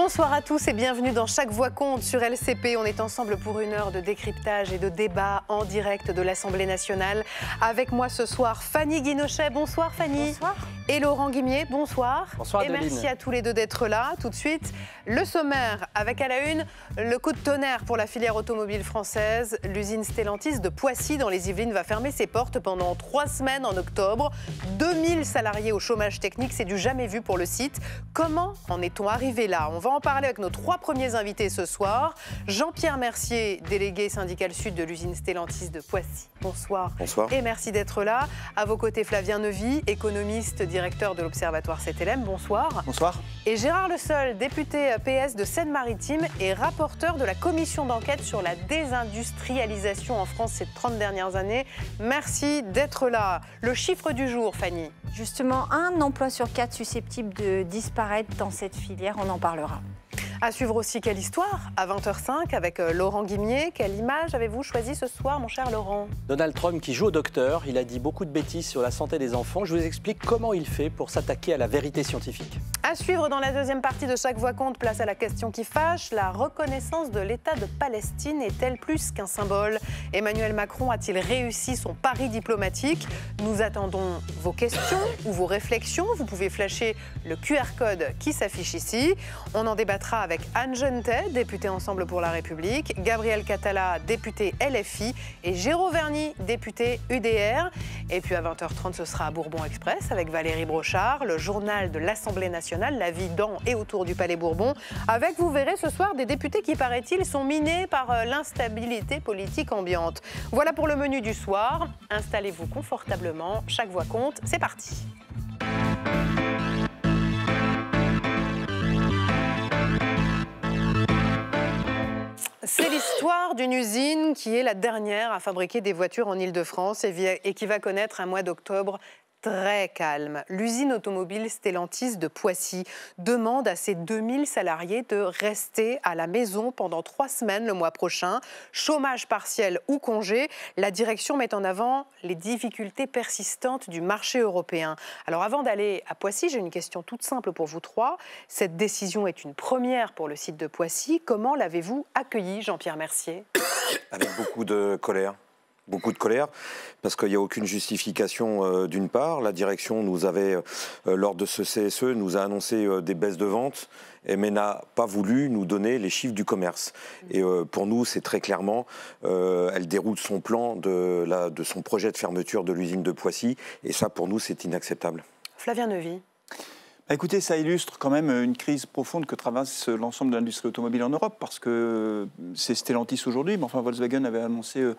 Bonsoir à tous et bienvenue dans Chaque Voix compte sur LCP. On est ensemble pour une heure de décryptage et de débat en direct de l'Assemblée nationale. Avec moi ce soir, Fanny Guinochet. Bonsoir Fanny. Bonsoir. Et Laurent Guimier, bonsoir. Bonsoir et Adeline. merci à tous les deux d'être là. Tout de suite, le sommaire avec à la une le coup de tonnerre pour la filière automobile française. L'usine Stellantis de Poissy dans les Yvelines va fermer ses portes pendant 3 semaines en octobre. 2000 salariés au chômage technique, c'est du jamais vu pour le site. Comment en est-on arrivé là? On va en parler avec nos 3 premiers invités ce soir. Jean-Pierre Mercier, délégué syndical sud de l'usine Stellantis de Poissy. Bonsoir. Bonsoir. Et merci d'être là. À vos côtés, Flavien Neuvy, économiste, directeur de l'Observatoire CTLM. Bonsoir. Bonsoir. Et Gérard Le Seul, député PS de Seine-Maritime et rapporteur de la commission d'enquête sur la désindustrialisation en France ces 30 dernières années. Merci d'être là. Le chiffre du jour, Fanny. Justement, un emploi sur 4 susceptible de disparaître dans cette filière, on en parlera. À suivre aussi Quelle histoire à 20h05 avec Laurent Guimier. Quelle image avez-vous choisi ce soir, mon cher Laurent? Donald Trump qui joue au docteur, il a dit beaucoup de bêtises sur la santé des enfants. Je vous explique comment il fait pour s'attaquer à la vérité scientifique. À suivre dans la deuxième partie de Chaque Voix compte, place à la question qui fâche. La reconnaissance de l'État de Palestine est-elle plus qu'un symbole? Emmanuel Macron a-t-il réussi son pari diplomatique? Nous attendons vos questions ou vos réflexions. Vous pouvez flasher le QR code qui s'affiche ici. On en débattra avec Anne Genetet, députée Ensemble pour la République, Gabriel Catala, député LFI, et Géraud Verny, député UDR. Et puis à 20h30, ce sera à Bourbon Express avec Valérie Brochard, le journal de l'Assemblée nationale, la vie dans et autour du Palais Bourbon. Avec, vous verrez ce soir, des députés qui, paraît-il, sont minés par l'instabilité politique ambiante. Voilà pour le menu du soir. Installez-vous confortablement. Chaque voix compte. C'est parti. C'est l'histoire d'une usine qui est la dernière à fabriquer des voitures en Île-de-France et qui va connaître un mois d'octobre très calme. L'usine automobile Stellantis de Poissy demande à ses 2000 salariés de rester à la maison pendant 3 semaines le mois prochain. Chômage partiel ou congé, la direction met en avant les difficultés persistantes du marché européen. Alors avant d'aller à Poissy, j'ai une question toute simple pour vous 3. Cette décision est une première pour le site de Poissy. Comment l'avez-vous accueillie, Jean-Pierre Mercier? Avec beaucoup de colère. Beaucoup de colère, parce qu'il n'y a aucune justification d'une part. La direction nous avait, lors de ce CSE, nous a annoncé des baisses de ventes, mais n'a pas voulu nous donner les chiffres du commerce. Et pour nous, c'est très clairement, elle déroule son plan de son projet de fermeture de l'usine de Poissy, et ça, pour nous, c'est inacceptable. Flavien Neuvy. Écoutez, ça illustre quand même une crise profonde que traverse l'ensemble de l'industrie automobile en Europe, parce que c'est Stellantis aujourd'hui, mais enfin Volkswagen avait annoncé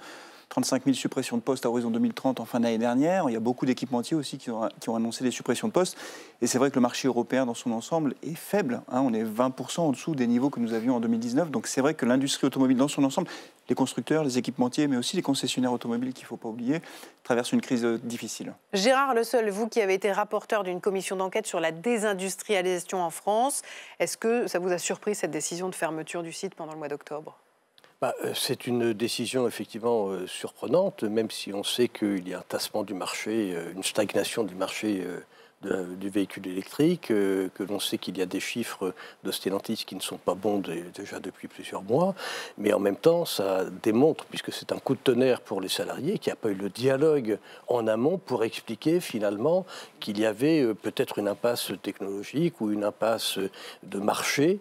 35 000 suppressions de postes à horizon 2030 en fin d'année dernière. Il y a beaucoup d'équipementiers aussi qui ont annoncé des suppressions de postes. Et c'est vrai que le marché européen dans son ensemble est faible. On est 20% en dessous des niveaux que nous avions en 2019. Donc c'est vrai que l'industrie automobile dans son ensemble, les constructeurs, les équipementiers, mais aussi les concessionnaires automobiles qu'il ne faut pas oublier, traversent une crise difficile. Gérard Le Seul, vous qui avez été rapporteur d'une commission d'enquête sur la désindustrialisation en France, est-ce que ça vous a surpris cette décision de fermeture du site pendant le mois d'octobre ? C'est une décision effectivement surprenante, même si on sait qu'il y a un tassement du marché, une stagnation du marché du véhicule électrique, que l'on sait qu'il y a des chiffres de Stellantis qui ne sont pas bons déjà depuis plusieurs mois, mais en même temps ça démontre, puisque c'est un coup de tonnerre pour les salariés, qu'il n'y a pas eu le dialogue en amont pour expliquer finalement qu'il y avait peut-être une impasse technologique ou une impasse de marché,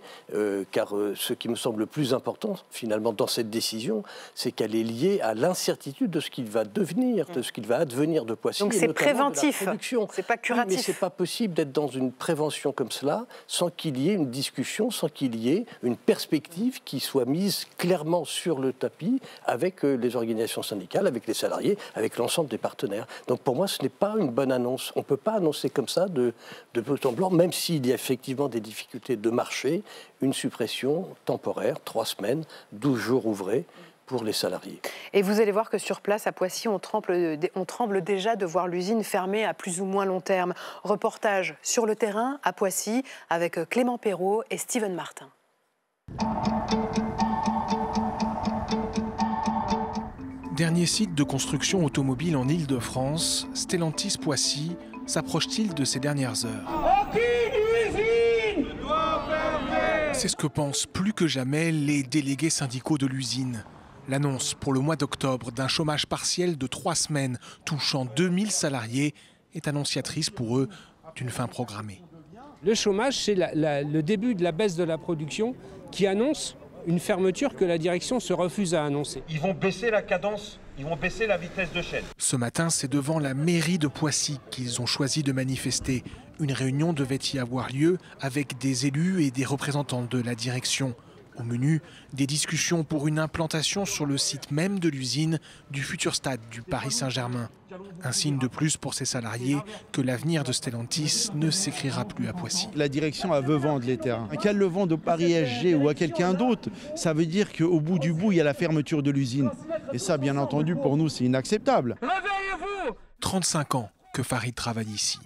car ce qui me semble le plus important finalement dans cette décision, c'est qu'elle est liée à l'incertitude de ce qu'il va devenir, de ce qu'il va advenir de Poissy. Donc c'est préventif, c'est pas curatif. Oui, c'est pas possible d'être dans une prévention comme cela sans qu'il y ait une discussion, sans qu'il y ait une perspective qui soit mise clairement sur le tapis avec les organisations syndicales, avec les salariés, avec l'ensemble des partenaires. Donc pour moi, ce n'est pas une bonne annonce. On ne peut pas annoncer comme ça de but en blanc, même s'il y a effectivement des difficultés de marché, une suppression temporaire, 3 semaines, 12 jours ouvrés, pour les salariés. Et vous allez voir que sur place, à Poissy, on tremble déjà de voir l'usine fermée à plus ou moins long terme. Reportage sur le terrain à Poissy avec Clément Perrault et Steven Martin. Dernier site de construction automobile en Île-de-France, Stellantis Poissy s'approche-t-il de ces dernières heures? C'est ce que pensent plus que jamais les délégués syndicaux de l'usine. L'annonce pour le mois d'octobre d'un chômage partiel de 3 semaines touchant 2000 salariés est annonciatrice pour eux d'une fin programmée. Le chômage, c'est le début de la baisse de la production qui annonce une fermeture que la direction se refuse à annoncer. Ils vont baisser la cadence, ils vont baisser la vitesse de chaîne. Ce matin, c'est devant la mairie de Poissy qu'ils ont choisi de manifester. Une réunion devait y avoir lieu avec des élus et des représentants de la direction. Au menu, des discussions pour une implantation sur le site même de l'usine du futur stade du Paris Saint-Germain. Un signe de plus pour ces salariés que l'avenir de Stellantis ne s'écrira plus à Poissy. La direction veut vendre les terrains. Qu'elle le vende au Paris SG ou à quelqu'un d'autre, ça veut dire qu'au bout du bout, il y a la fermeture de l'usine. Et ça, bien entendu, pour nous, c'est inacceptable. Réveillez-vous ! 35 ans que Farid travaille ici.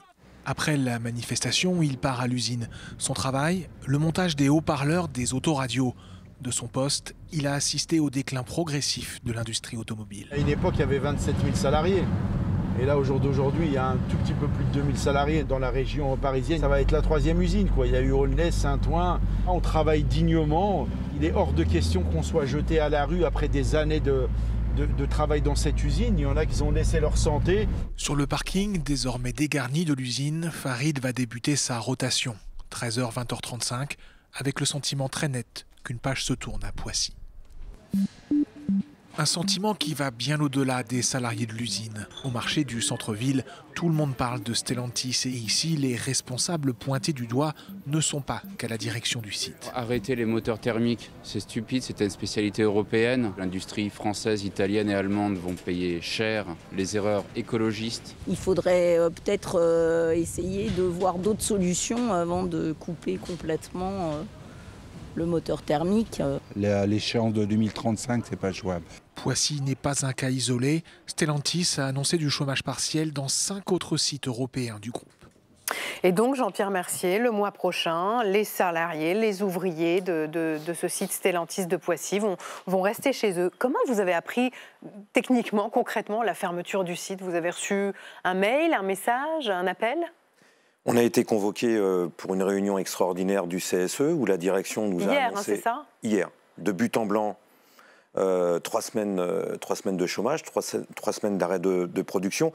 Après la manifestation, il part à l'usine. Son travail, le montage des haut-parleurs des autoradios. De son poste, il a assisté au déclin progressif de l'industrie automobile. À une époque, il y avait 27 000 salariés. Et là, au jour d'aujourd'hui, il y a un tout petit peu plus de 2000 salariés dans la région parisienne. Ça va être la 3e usine, quoi. Il y a eu Aulnay, Saint-Ouen. On travaille dignement. Il est hors de question qu'on soit jeté à la rue après des années de travail dans cette usine. Il y en a qui ont laissé leur santé. Sur le parking, désormais dégarni de l'usine, Farid va débuter sa rotation. 13h, 20h35, avec le sentiment très net qu'une page se tourne à Poissy. Un sentiment qui va bien au-delà des salariés de l'usine. Au marché du centre-ville, tout le monde parle de Stellantis et ici, les responsables pointés du doigt ne sont pas qu'à la direction du site. Arrêter les moteurs thermiques, c'est stupide, c'est une spécialité européenne. L'industrie française, italienne et allemande vont payer cher les erreurs écologistes. Il faudrait peut-être essayer de voir d'autres solutions avant de couper complètement le moteur thermique. L'échéance de 2035, c'est pas jouable. Poissy n'est pas un cas isolé. Stellantis a annoncé du chômage partiel dans 5 autres sites européens du groupe. Et donc, Jean-Pierre Mercier, le mois prochain, les salariés, les ouvriers de ce site Stellantis de Poissy vont rester chez eux. Comment vous avez appris techniquement, concrètement, la fermeture du site? Vous avez reçu un mail, un message, un appel? On a été convoqué pour une réunion extraordinaire du CSE où la direction nous a annoncé... Hier, c'est ça? Hier, de but en blanc, 3 semaines de chômage, 3 semaines d'arrêt de production.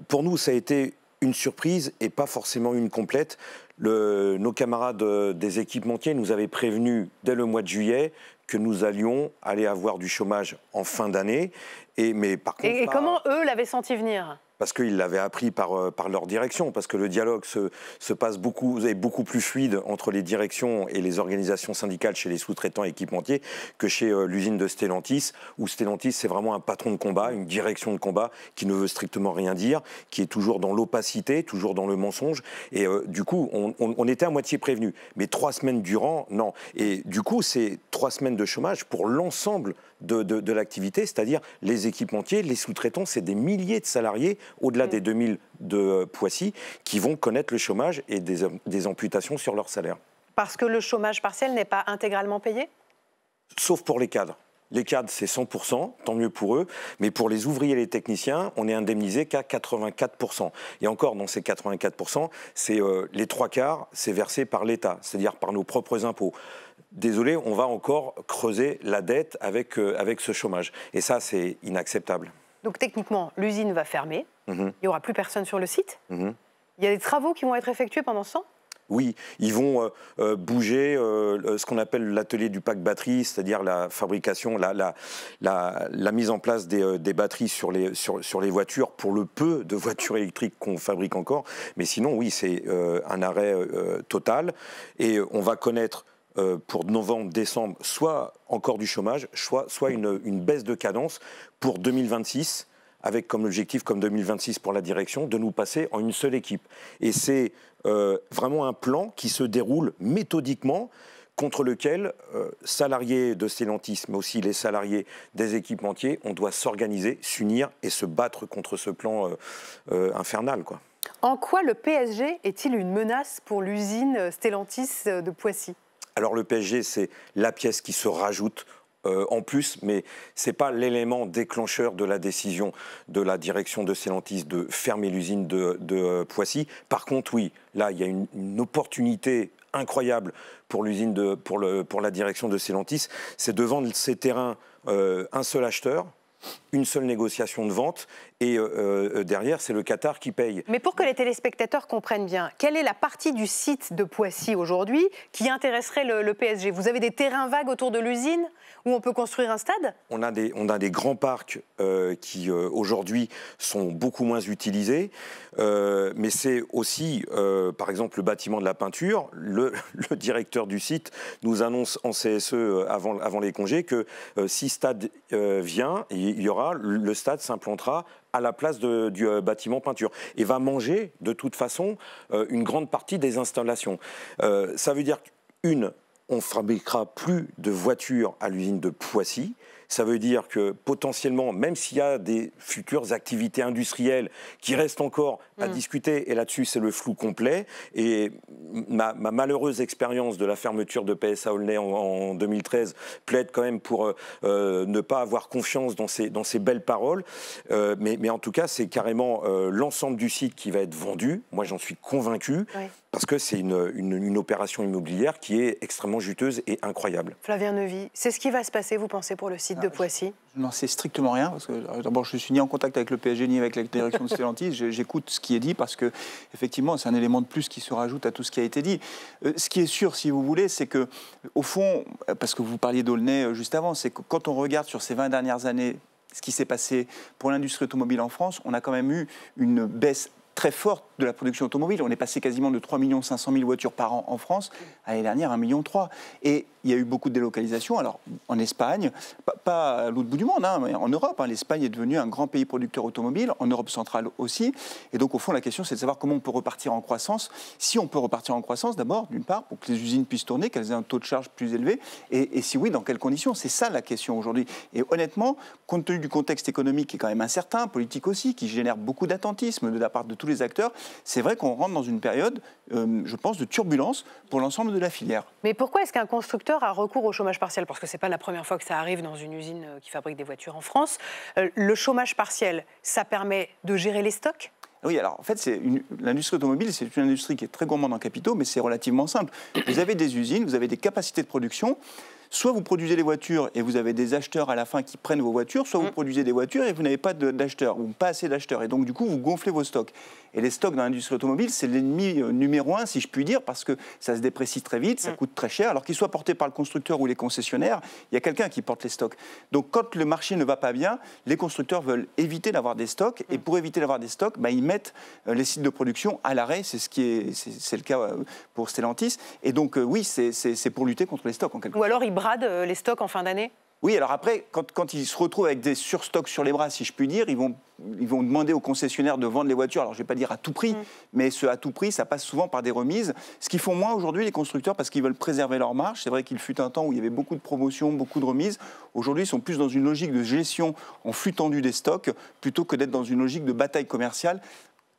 Pour nous, ça a été une surprise et pas forcément une complète. Nos camarades des équipementiers nous avaient prévenus dès le mois de juillet que nous allions aller avoir du chômage en fin d'année. Mais par contre, et comment eux l'avaient senti venir? Parce qu'ils l'avaient appris par leur direction, parce que le dialogue se passe beaucoup plus fluide entre les directions et les organisations syndicales chez les sous-traitants équipementiers que chez l'usine de Stellantis, où Stellantis, c'est vraiment un patron de combat, une direction de combat qui ne veut strictement rien dire, qui est toujours dans l'opacité, toujours dans le mensonge. Et du coup, on était à moitié prévenus. Mais 3 semaines durant, non. Et du coup, c'est 3 semaines de chômage pour l'ensemble de l'activité, c'est-à-dire les équipementiers, les sous-traitants, c'est des milliers de salariés, au-delà des 2000 de Poissy, qui vont connaître le chômage et des amputations sur leur salaire. Parce que le chômage partiel n'est pas intégralement payé? Sauf pour les cadres. Les cadres, c'est 100%, tant mieux pour eux. Mais pour les ouvriers et les techniciens, on est indemnisé qu'à 84%. Et encore, dans ces 84%, c'est les 3/4, c'est versé par l'État, c'est-à-dire par nos propres impôts. Désolé, on va encore creuser la dette avec ce chômage. Et ça, c'est inacceptable. Donc techniquement, l'usine va fermer. Il n'y aura plus personne sur le site. Il y a des travaux qui vont être effectués pendant ce temps? Oui, ils vont bouger ce qu'on appelle l'atelier du pack batterie, c'est-à-dire la fabrication, la mise en place des batteries sur les voitures, pour le peu de voitures électriques qu'on fabrique encore. Mais sinon, oui, c'est un arrêt total. Et on va connaître pour novembre, décembre, soit encore du chômage, soit une baisse de cadence pour 2026, avec comme objectif, comme 2026 pour la direction, de nous passer en une seule équipe. Et c'est vraiment un plan qui se déroule méthodiquement, contre lequel, salariés de Stellantis, mais aussi les salariés des équipementiers, on doit s'organiser, s'unir et se battre contre ce plan infernal, quoi. En quoi le PSG est-il une menace pour l'usine Stellantis de Poissy? Alors le PSG, c'est la pièce qui se rajoute en plus, mais ce n'est pas l'élément déclencheur de la décision de la direction de Stellantis de fermer l'usine de Poissy. Par contre, oui, là, il y a une opportunité incroyable pour pour la direction de Stellantis, c'est de vendre ces terrains un seul acheteur, une seule négociation de vente, et derrière, c'est le Qatar qui paye. Mais pour que les téléspectateurs comprennent bien, quelle est la partie du site de Poissy aujourd'hui qui intéresserait le PSG? Vous avez des terrains vagues autour de l'usine où on peut construire un stade? On a des grands parcs qui, aujourd'hui, sont beaucoup moins utilisés. Mais c'est aussi, par exemple, le bâtiment de la peinture. Le directeur du site nous annonce en CSE, avant les congés, que si Stade vient, le stade s'implantera à la place du bâtiment peinture et va manger de toute façon une grande partie des installations. Ça veut dire on fabriquera plus de voitures à l'usine de Poissy. Ça veut dire que potentiellement, même s'il y a des futures activités industrielles qui restent encore à discuter, et là-dessus c'est le flou complet, et ma malheureuse expérience de la fermeture de PSA Aulnay en 2013 plaide quand même pour ne pas avoir confiance dans ces belles paroles, mais en tout cas c'est carrément l'ensemble du site qui va être vendu, moi j'en suis convaincu. Oui. Parce que c'est une opération immobilière qui est extrêmement juteuse et incroyable. Flavien Neuvy, c'est ce qui va se passer, vous pensez, pour le site de Poissy? Je n'en sais strictement rien, parce que d'abord je ne suis ni en contact avec le PSG ni avec la direction de Stellantis. J'écoute ce qui est dit, parce que effectivement c'est un élément de plus qui se rajoute à tout ce qui a été dit. Ce qui est sûr, si vous voulez, c'est que, au fond, parce que vous parliez d'Aulnay juste avant, c'est que quand on regarde sur ces 20 dernières années ce qui s'est passé pour l'industrie automobile en France, on a quand même eu une baisse très forte de la production automobile. On est passé quasiment de 3 500 000 voitures par an en France à l'année dernière, 1,3 million. Et il y a eu beaucoup de délocalisations. Alors, en Espagne, pas à l'autre bout du monde, mais en Europe. L'Espagne est devenue un grand pays producteur automobile, en Europe centrale aussi. Et donc, au fond, la question, c'est de savoir comment on peut repartir en croissance. Si on peut repartir en croissance, d'abord, d'une part, pour que les usines puissent tourner, qu'elles aient un taux de charge plus élevé. Et si oui, dans quelles conditions? C'est ça la question aujourd'hui. Et honnêtement, compte tenu du contexte économique qui est quand même incertain, politique aussi, qui génère beaucoup d'attentisme de la part de tous les acteurs, c'est vrai qu'on rentre dans une période, je pense, de turbulence pour l'ensemble de la filière. Mais pourquoi est-ce qu'un constructeur a recours au chômage partiel? Parce que ce n'est pas la première fois que ça arrive dans une usine qui fabrique des voitures en France. Le chômage partiel, ça permet de gérer les stocks? Oui, alors en fait, l'industrie automobile, c'est une industrie qui est très gourmande en capitaux, mais c'est relativement simple. Vous avez des usines, vous avez des capacités de production. Soit vous produisez les voitures et vous avez des acheteurs à la fin qui prennent vos voitures, soit vous produisez des voitures et vous n'avez pas d'acheteurs, ou pas assez d'acheteurs. Et donc, du coup, vous gonflez vos stocks. Et les stocks dans l'industrie automobile, c'est l'ennemi numéro 1, si je puis dire, parce que ça se déprécie très vite, ça coûte très cher. Alors qu'ils soient portés par le constructeur ou les concessionnaires, il y a quelqu'un qui porte les stocks. Donc, quand le marché ne va pas bien, les constructeurs veulent éviter d'avoir des stocks. Et pour éviter d'avoir des stocks, ils mettent les sites de production à l'arrêt. C'est le cas pour Stellantis. Et donc, oui, c'est pour lutter contre les stocks, en quelque sorte. Ou alors, ils bradent les stocks en fin d'année? Oui, alors après, quand ils se retrouvent avec des surstocks sur les bras, si je puis dire, ils vont demander aux concessionnaires de vendre les voitures. Alors, je ne vais pas dire à tout prix, mais ce à tout prix, ça passe souvent par des remises. Ce qu'ils font moins aujourd'hui, les constructeurs, parce qu'ils veulent préserver leur marge. C'est vrai qu'il fut un temps où il y avait beaucoup de promotions, beaucoup de remises. Aujourd'hui, ils sont plus dans une logique de gestion en flux tendu des stocks, plutôt que d'être dans une logique de bataille commerciale,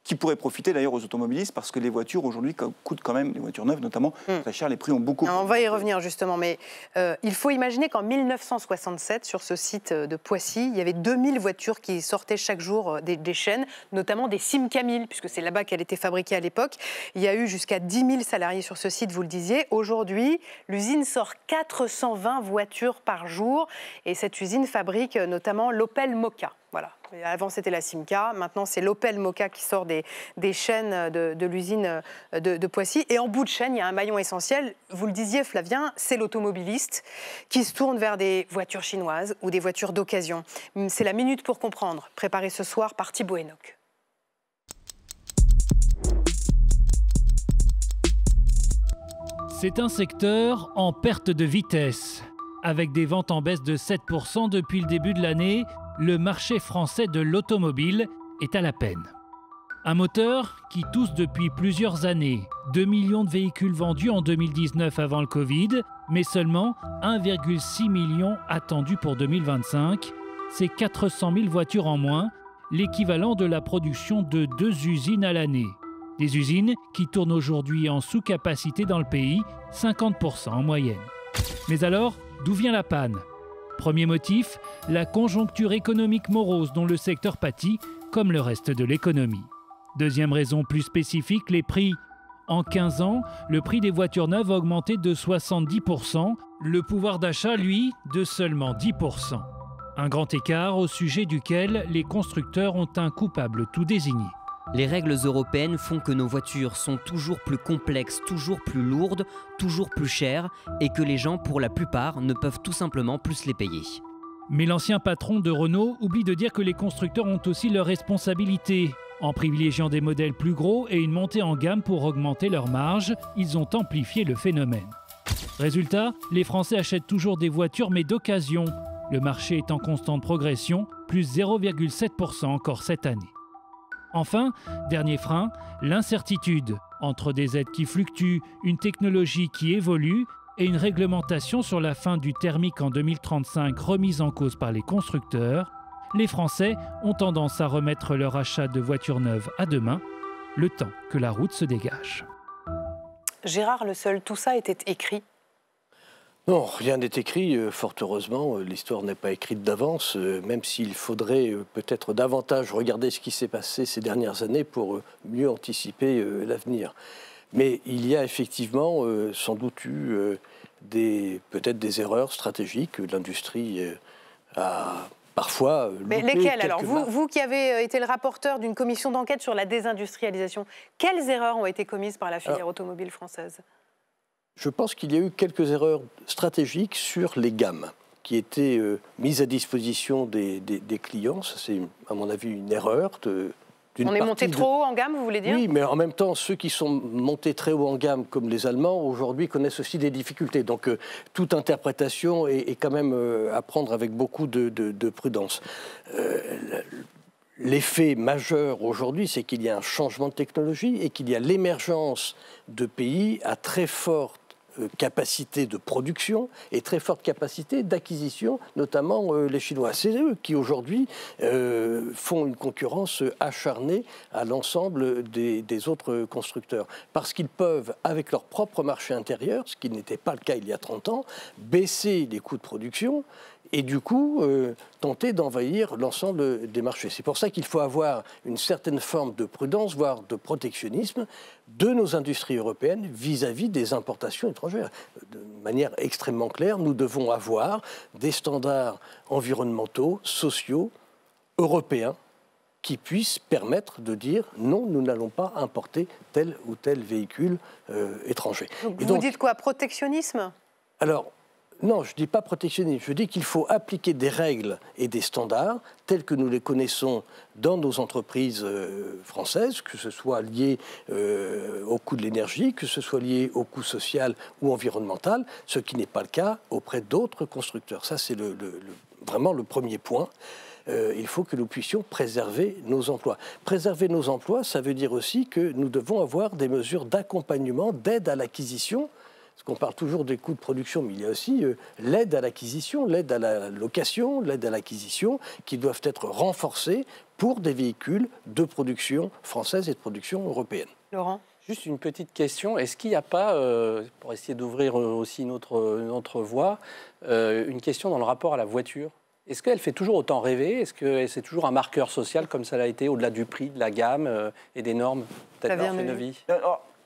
qui pourrait profiter d'ailleurs aux automobilistes, parce que les voitures aujourd'hui coûtent quand même, les voitures neuves notamment, très cher, les prix ont beaucoup... On va y revenir justement, mais il faut imaginer qu'en 1967, sur ce site de Poissy, il y avait 2000 voitures qui sortaient chaque jour des chaînes, notamment des Simca 1000, puisque c'est là-bas qu'elle était fabriquée à l'époque. Il y a eu jusqu'à 10 000 salariés sur ce site, vous le disiez. Aujourd'hui, l'usine sort 420 voitures par jour, et cette usine fabrique notamment l'Opel Mokka. Voilà. Avant, c'était la Simca. Maintenant, c'est l'Opel Mokka qui sort des chaînes de l'usine de Poissy. Et en bout de chaîne, il y a un maillon essentiel. Vous le disiez, Flavien, c'est l'automobiliste qui se tourne vers des voitures chinoises ou des voitures d'occasion. C'est la minute pour comprendre. Préparée ce soir par Thibaut Enoch. C'est un secteur en perte de vitesse. Avec des ventes en baisse de 7% depuis le début de l'année, le marché français de l'automobile est à la peine. Un moteur qui tousse depuis plusieurs années. 2 millions de véhicules vendus en 2019 avant le Covid, mais seulement 1,6 million attendus pour 2025. C'est 400 000 voitures en moins, l'équivalent de la production de 2 usines à l'année. Des usines qui tournent aujourd'hui en sous-capacité dans le pays, 50% en moyenne. Mais alors, d'où vient la panne ? Premier motif, la conjoncture économique morose dont le secteur pâtit, comme le reste de l'économie. Deuxième raison plus spécifique, les prix. En 15 ans, le prix des voitures neuves a augmenté de 70%, le pouvoir d'achat, lui, de seulement 10%. Un grand écart au sujet duquel les constructeurs ont un coupable tout désigné. Les règles européennes font que nos voitures sont toujours plus complexes, toujours plus lourdes, toujours plus chères et que les gens, pour la plupart, ne peuvent tout simplement plus les payer. Mais l'ancien patron de Renault oublie de dire que les constructeurs ont aussi leurs responsabilités. En privilégiant des modèles plus gros et une montée en gamme pour augmenter leurs marges, ils ont amplifié le phénomène. Résultat, les Français achètent toujours des voitures mais d'occasion. Le marché est en constante progression, plus 0,7% encore cette année. Enfin, dernier frein, l'incertitude. Entre des aides qui fluctuent, une technologie qui évolue et une réglementation sur la fin du thermique en 2035 remise en cause par les constructeurs, les Français ont tendance à remettre leur achat de voitures neuves à demain, le temps que la route se dégage. Gérard Le Seul, tout ça était écrit? Non, rien n'est écrit, fort heureusement. L'histoire n'est pas écrite d'avance, même s'il faudrait peut-être davantage regarder ce qui s'est passé ces dernières années pour mieux anticiper l'avenir. Mais il y a effectivement sans doute eu peut-être des erreurs stratégiques. L'industrie a parfois... Mais lesquelles alors? Vous qui avez été le rapporteur d'une commission d'enquête sur la désindustrialisation, quelles erreurs ont été commises par la filière automobile française? Je pense qu'il y a eu quelques erreurs stratégiques sur les gammes qui étaient mises à disposition des clients. Ça, c'est, à mon avis, une erreur. On est monté trop haut en gamme, vous voulez dire? Oui, mais en même temps, ceux qui sont montés très haut en gamme, comme les Allemands, aujourd'hui connaissent aussi des difficultés. Donc, toute interprétation est quand même à prendre avec beaucoup de prudence. L'effet majeur aujourd'hui, c'est qu'il y a un changement de technologie et qu'il y a l'émergence de pays à très forte capacité de production et très forte capacité d'acquisition, notamment les Chinois. C'est eux qui aujourd'hui font une concurrence acharnée à l'ensemble des autres constructeurs. Parce qu'ils peuvent, avec leur propre marché intérieur, ce qui n'était pas le cas il y a 30 ans, baisser les coûts de production et du coup tenter d'envahir l'ensemble des marchés. C'est pour ça qu'il faut avoir une certaine forme de prudence, voire de protectionnisme de nos industries européennes vis-à-vis des importations étrangères. De manière extrêmement claire, nous devons avoir des standards environnementaux, sociaux, européens, qui puissent permettre de dire non, nous n'allons pas importer tel ou tel véhicule étranger. Vous dites quoi? Protectionnisme? Alors, non, je ne dis pas protectionnisme. Je dis qu'il faut appliquer des règles et des standards tels que nous les connaissons dans nos entreprises françaises, que ce soit lié au coût de l'énergie, que ce soit lié au coût social ou environnemental, ce qui n'est pas le cas auprès d'autres constructeurs. Ça, c'est vraiment le premier point. Il faut que nous puissions préserver nos emplois. Préserver nos emplois, ça veut dire aussi que nous devons avoir des mesures d'accompagnement, d'aide à l'acquisition. Parce qu'on parle toujours des coûts de production, mais il y a aussi l'aide à l'acquisition, l'aide à la location, l'aide à l'acquisition, qui doivent être renforcées pour des véhicules de production française et de production européenne. Laurent ? Juste une petite question. Est-ce qu'il n'y a pas, pour essayer d'ouvrir aussi une autre voie, une question dans le rapport à la voiture ? Est-ce qu'elle fait toujours autant rêver? Est-ce que c'est toujours un marqueur social comme ça l'a été, au-delà du prix, de la gamme et des normes?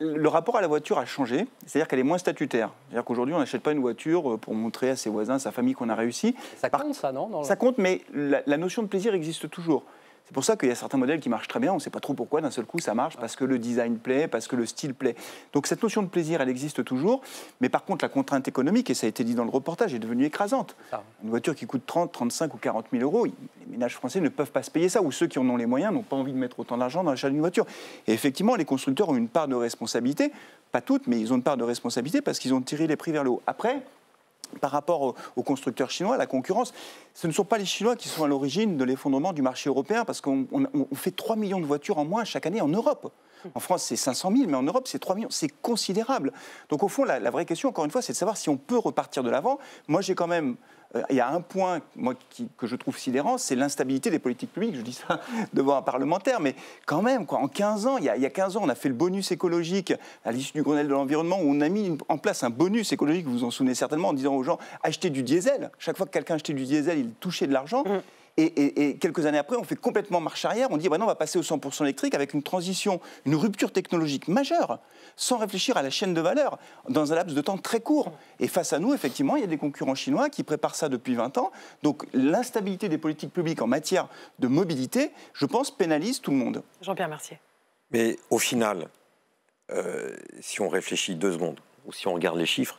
Le rapport à la voiture a changé, c'est-à-dire qu'elle est moins statutaire. C'est-à-dire qu'aujourd'hui, on n'achète pas une voiture pour montrer à ses voisins, à sa famille qu'on a réussi. Ça compte, ça, non? Ça compte, mais la notion de plaisir existe toujours. C'est pour ça qu'il y a certains modèles qui marchent très bien, on ne sait pas trop pourquoi, d'un seul coup ça marche, parce que le design plaît, parce que le style plaît. Donc cette notion de plaisir, elle existe toujours, mais par contre la contrainte économique, et ça a été dit dans le reportage, est devenue écrasante. Une voiture qui coûte 30, 35 ou 40 000 euros, les ménages français ne peuvent pas se payer ça, ou ceux qui en ont les moyens n'ont pas envie de mettre autant d'argent dans l'achat d'une voiture. Et effectivement, les constructeurs ont une part de responsabilité, pas toutes, mais ils ont une part de responsabilité parce qu'ils ont tiré les prix vers le haut. Après, par rapport aux constructeurs chinois, la concurrence, ce ne sont pas les Chinois qui sont à l'origine de l'effondrement du marché européen, parce qu'on fait 3 millions de voitures en moins chaque année en Europe. En France, c'est 500 000, mais en Europe, c'est 3 millions. C'est considérable. Donc, au fond, la vraie question, encore une fois, c'est de savoir si on peut repartir de l'avant. Moi, j'ai quand même... Il y a un point que je trouve sidérant, c'est l'instabilité des politiques publiques. Je dis ça devant un parlementaire, mais quand même, en 15 ans, il y a 15 ans, on a fait le bonus écologique à l'issue du Grenelle de l'environnement, où on a mis en place un bonus écologique, vous vous en souvenez certainement, en disant aux gens, achetez du diesel. Chaque fois que quelqu'un achetait du diesel, il touchait de l'argent. Et quelques années après, on fait complètement marche arrière. On dit, non, on va passer au 100% électrique avec une transition, une rupture technologique majeure, sans réfléchir à la chaîne de valeur, dans un laps de temps très court. Et face à nous, effectivement, il y a des concurrents chinois qui préparent ça depuis 20 ans. Donc l'instabilité des politiques publiques en matière de mobilité, je pense, pénalise tout le monde. Jean-Pierre Mercier. Mais au final, si on réfléchit 2 secondes, ou si on regarde les chiffres,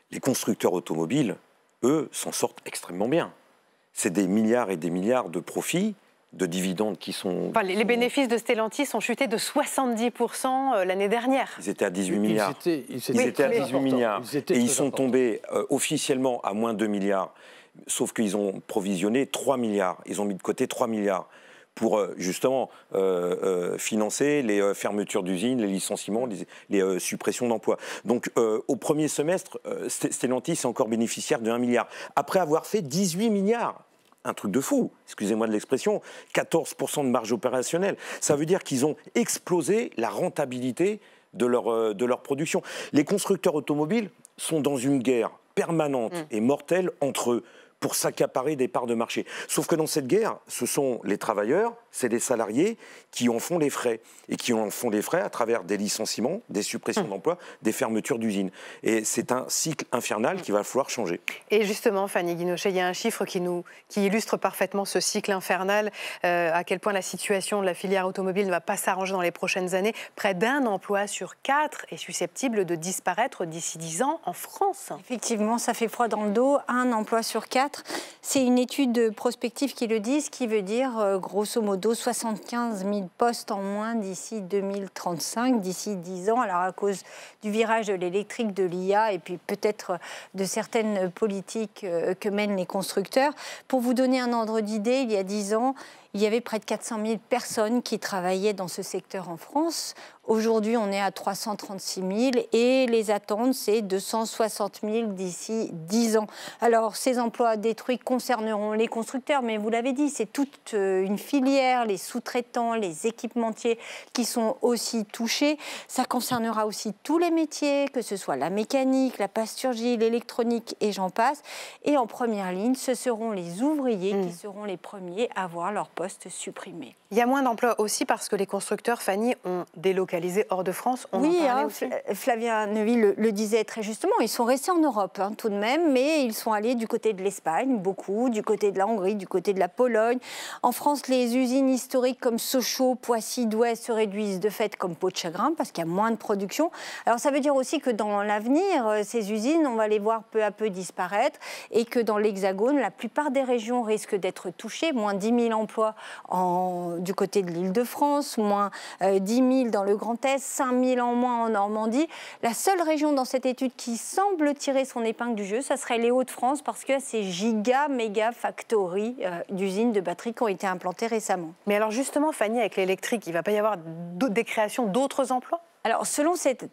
les constructeurs automobiles, eux, s'en sortent extrêmement bien. C'est des milliards et des milliards de profits, de dividendes qui sont... Enfin, les bénéfices de Stellantis ont chuté de 70% l'année dernière. Ils étaient à 18 milliards. Ils étaient à 18 milliards. Et ils sont tombés officiellement à moins 2 milliards. Sauf qu'ils ont provisionné 3 milliards. Ils ont mis de côté 3 milliards pour justement financer les fermetures d'usines, les licenciements, les suppressions d'emplois. Donc au premier semestre, Stellantis est encore bénéficiaire de 1 milliard. Après avoir fait 18 milliards. Un truc de fou, excusez-moi de l'expression, 14% de marge opérationnelle. Ça veut dire qu'ils ont explosé la rentabilité de leur production. Les constructeurs automobiles sont dans une guerre permanente et mortelle entre eux pour s'accaparer des parts de marché. Sauf que dans cette guerre, ce sont les travailleurs, c'est les salariés qui en font les frais. Et qui en font les frais à travers des licenciements, des suppressions d'emplois, des fermetures d'usines. Et c'est un cycle infernal qu'il va falloir changer. Et justement, Fanny Guinochet, il y a un chiffre qui illustre parfaitement ce cycle infernal, à quel point la situation de la filière automobile ne va pas s'arranger dans les prochaines années. Près d'1 emploi sur 4 est susceptible de disparaître d'ici 10 ans en France. Effectivement, ça fait froid dans le dos. 1 emploi sur 4. C'est une étude prospective qui le dit, ce qui veut dire, grosso modo, 75 000 postes en moins d'ici 2035, d'ici 10 ans. Alors, à cause du virage de l'électrique, de l'IA et puis peut-être de certaines politiques que mènent les constructeurs. Pour vous donner un ordre d'idée, il y a 10 ans, il y avait près de 400 000 personnes qui travaillaient dans ce secteur en France. Aujourd'hui, on est à 336 000 et les attentes, c'est 260 000 d'ici 10 ans. Alors, ces emplois détruits concerneront les constructeurs, mais vous l'avez dit, c'est toute une filière, les sous-traitants, les équipementiers qui sont aussi touchés. Ça concernera aussi tous les métiers, que ce soit la mécanique, la plasturgie, l'électronique et j'en passe. Et en première ligne, ce seront les ouvriers qui seront les premiers à voir leur poste supprimé. Il y a moins d'emplois aussi parce que les constructeurs, Fanny, ont délocalisé hors de France. Oui, Flavien Neuville le disait très justement, ils sont restés en Europe tout de même, mais ils sont allés du côté de l'Espagne, beaucoup, du côté de la Hongrie, du côté de la Pologne. En France, les usines historiques comme Sochaux, Poissy, Douai se réduisent de fait comme peau de chagrin parce qu'il y a moins de production. Alors ça veut dire aussi que dans l'avenir, ces usines, on va les voir peu à peu disparaître et que dans l'Hexagone, la plupart des régions risquent d'être touchées, moins 10 000 emplois du côté de l'Île-de-France, moins 10 000 dans le Grand Est, 5 000 en moins en Normandie. La seule région dans cette étude qui semble tirer son épingle du jeu, ça serait les Hauts-de-France, parce que c'est méga factory d'usines de batteries qui ont été implantées récemment. Mais alors justement, Fanny, avec l'électrique, il ne va pas y avoir des créations d'autres emplois ? Alors, selon cette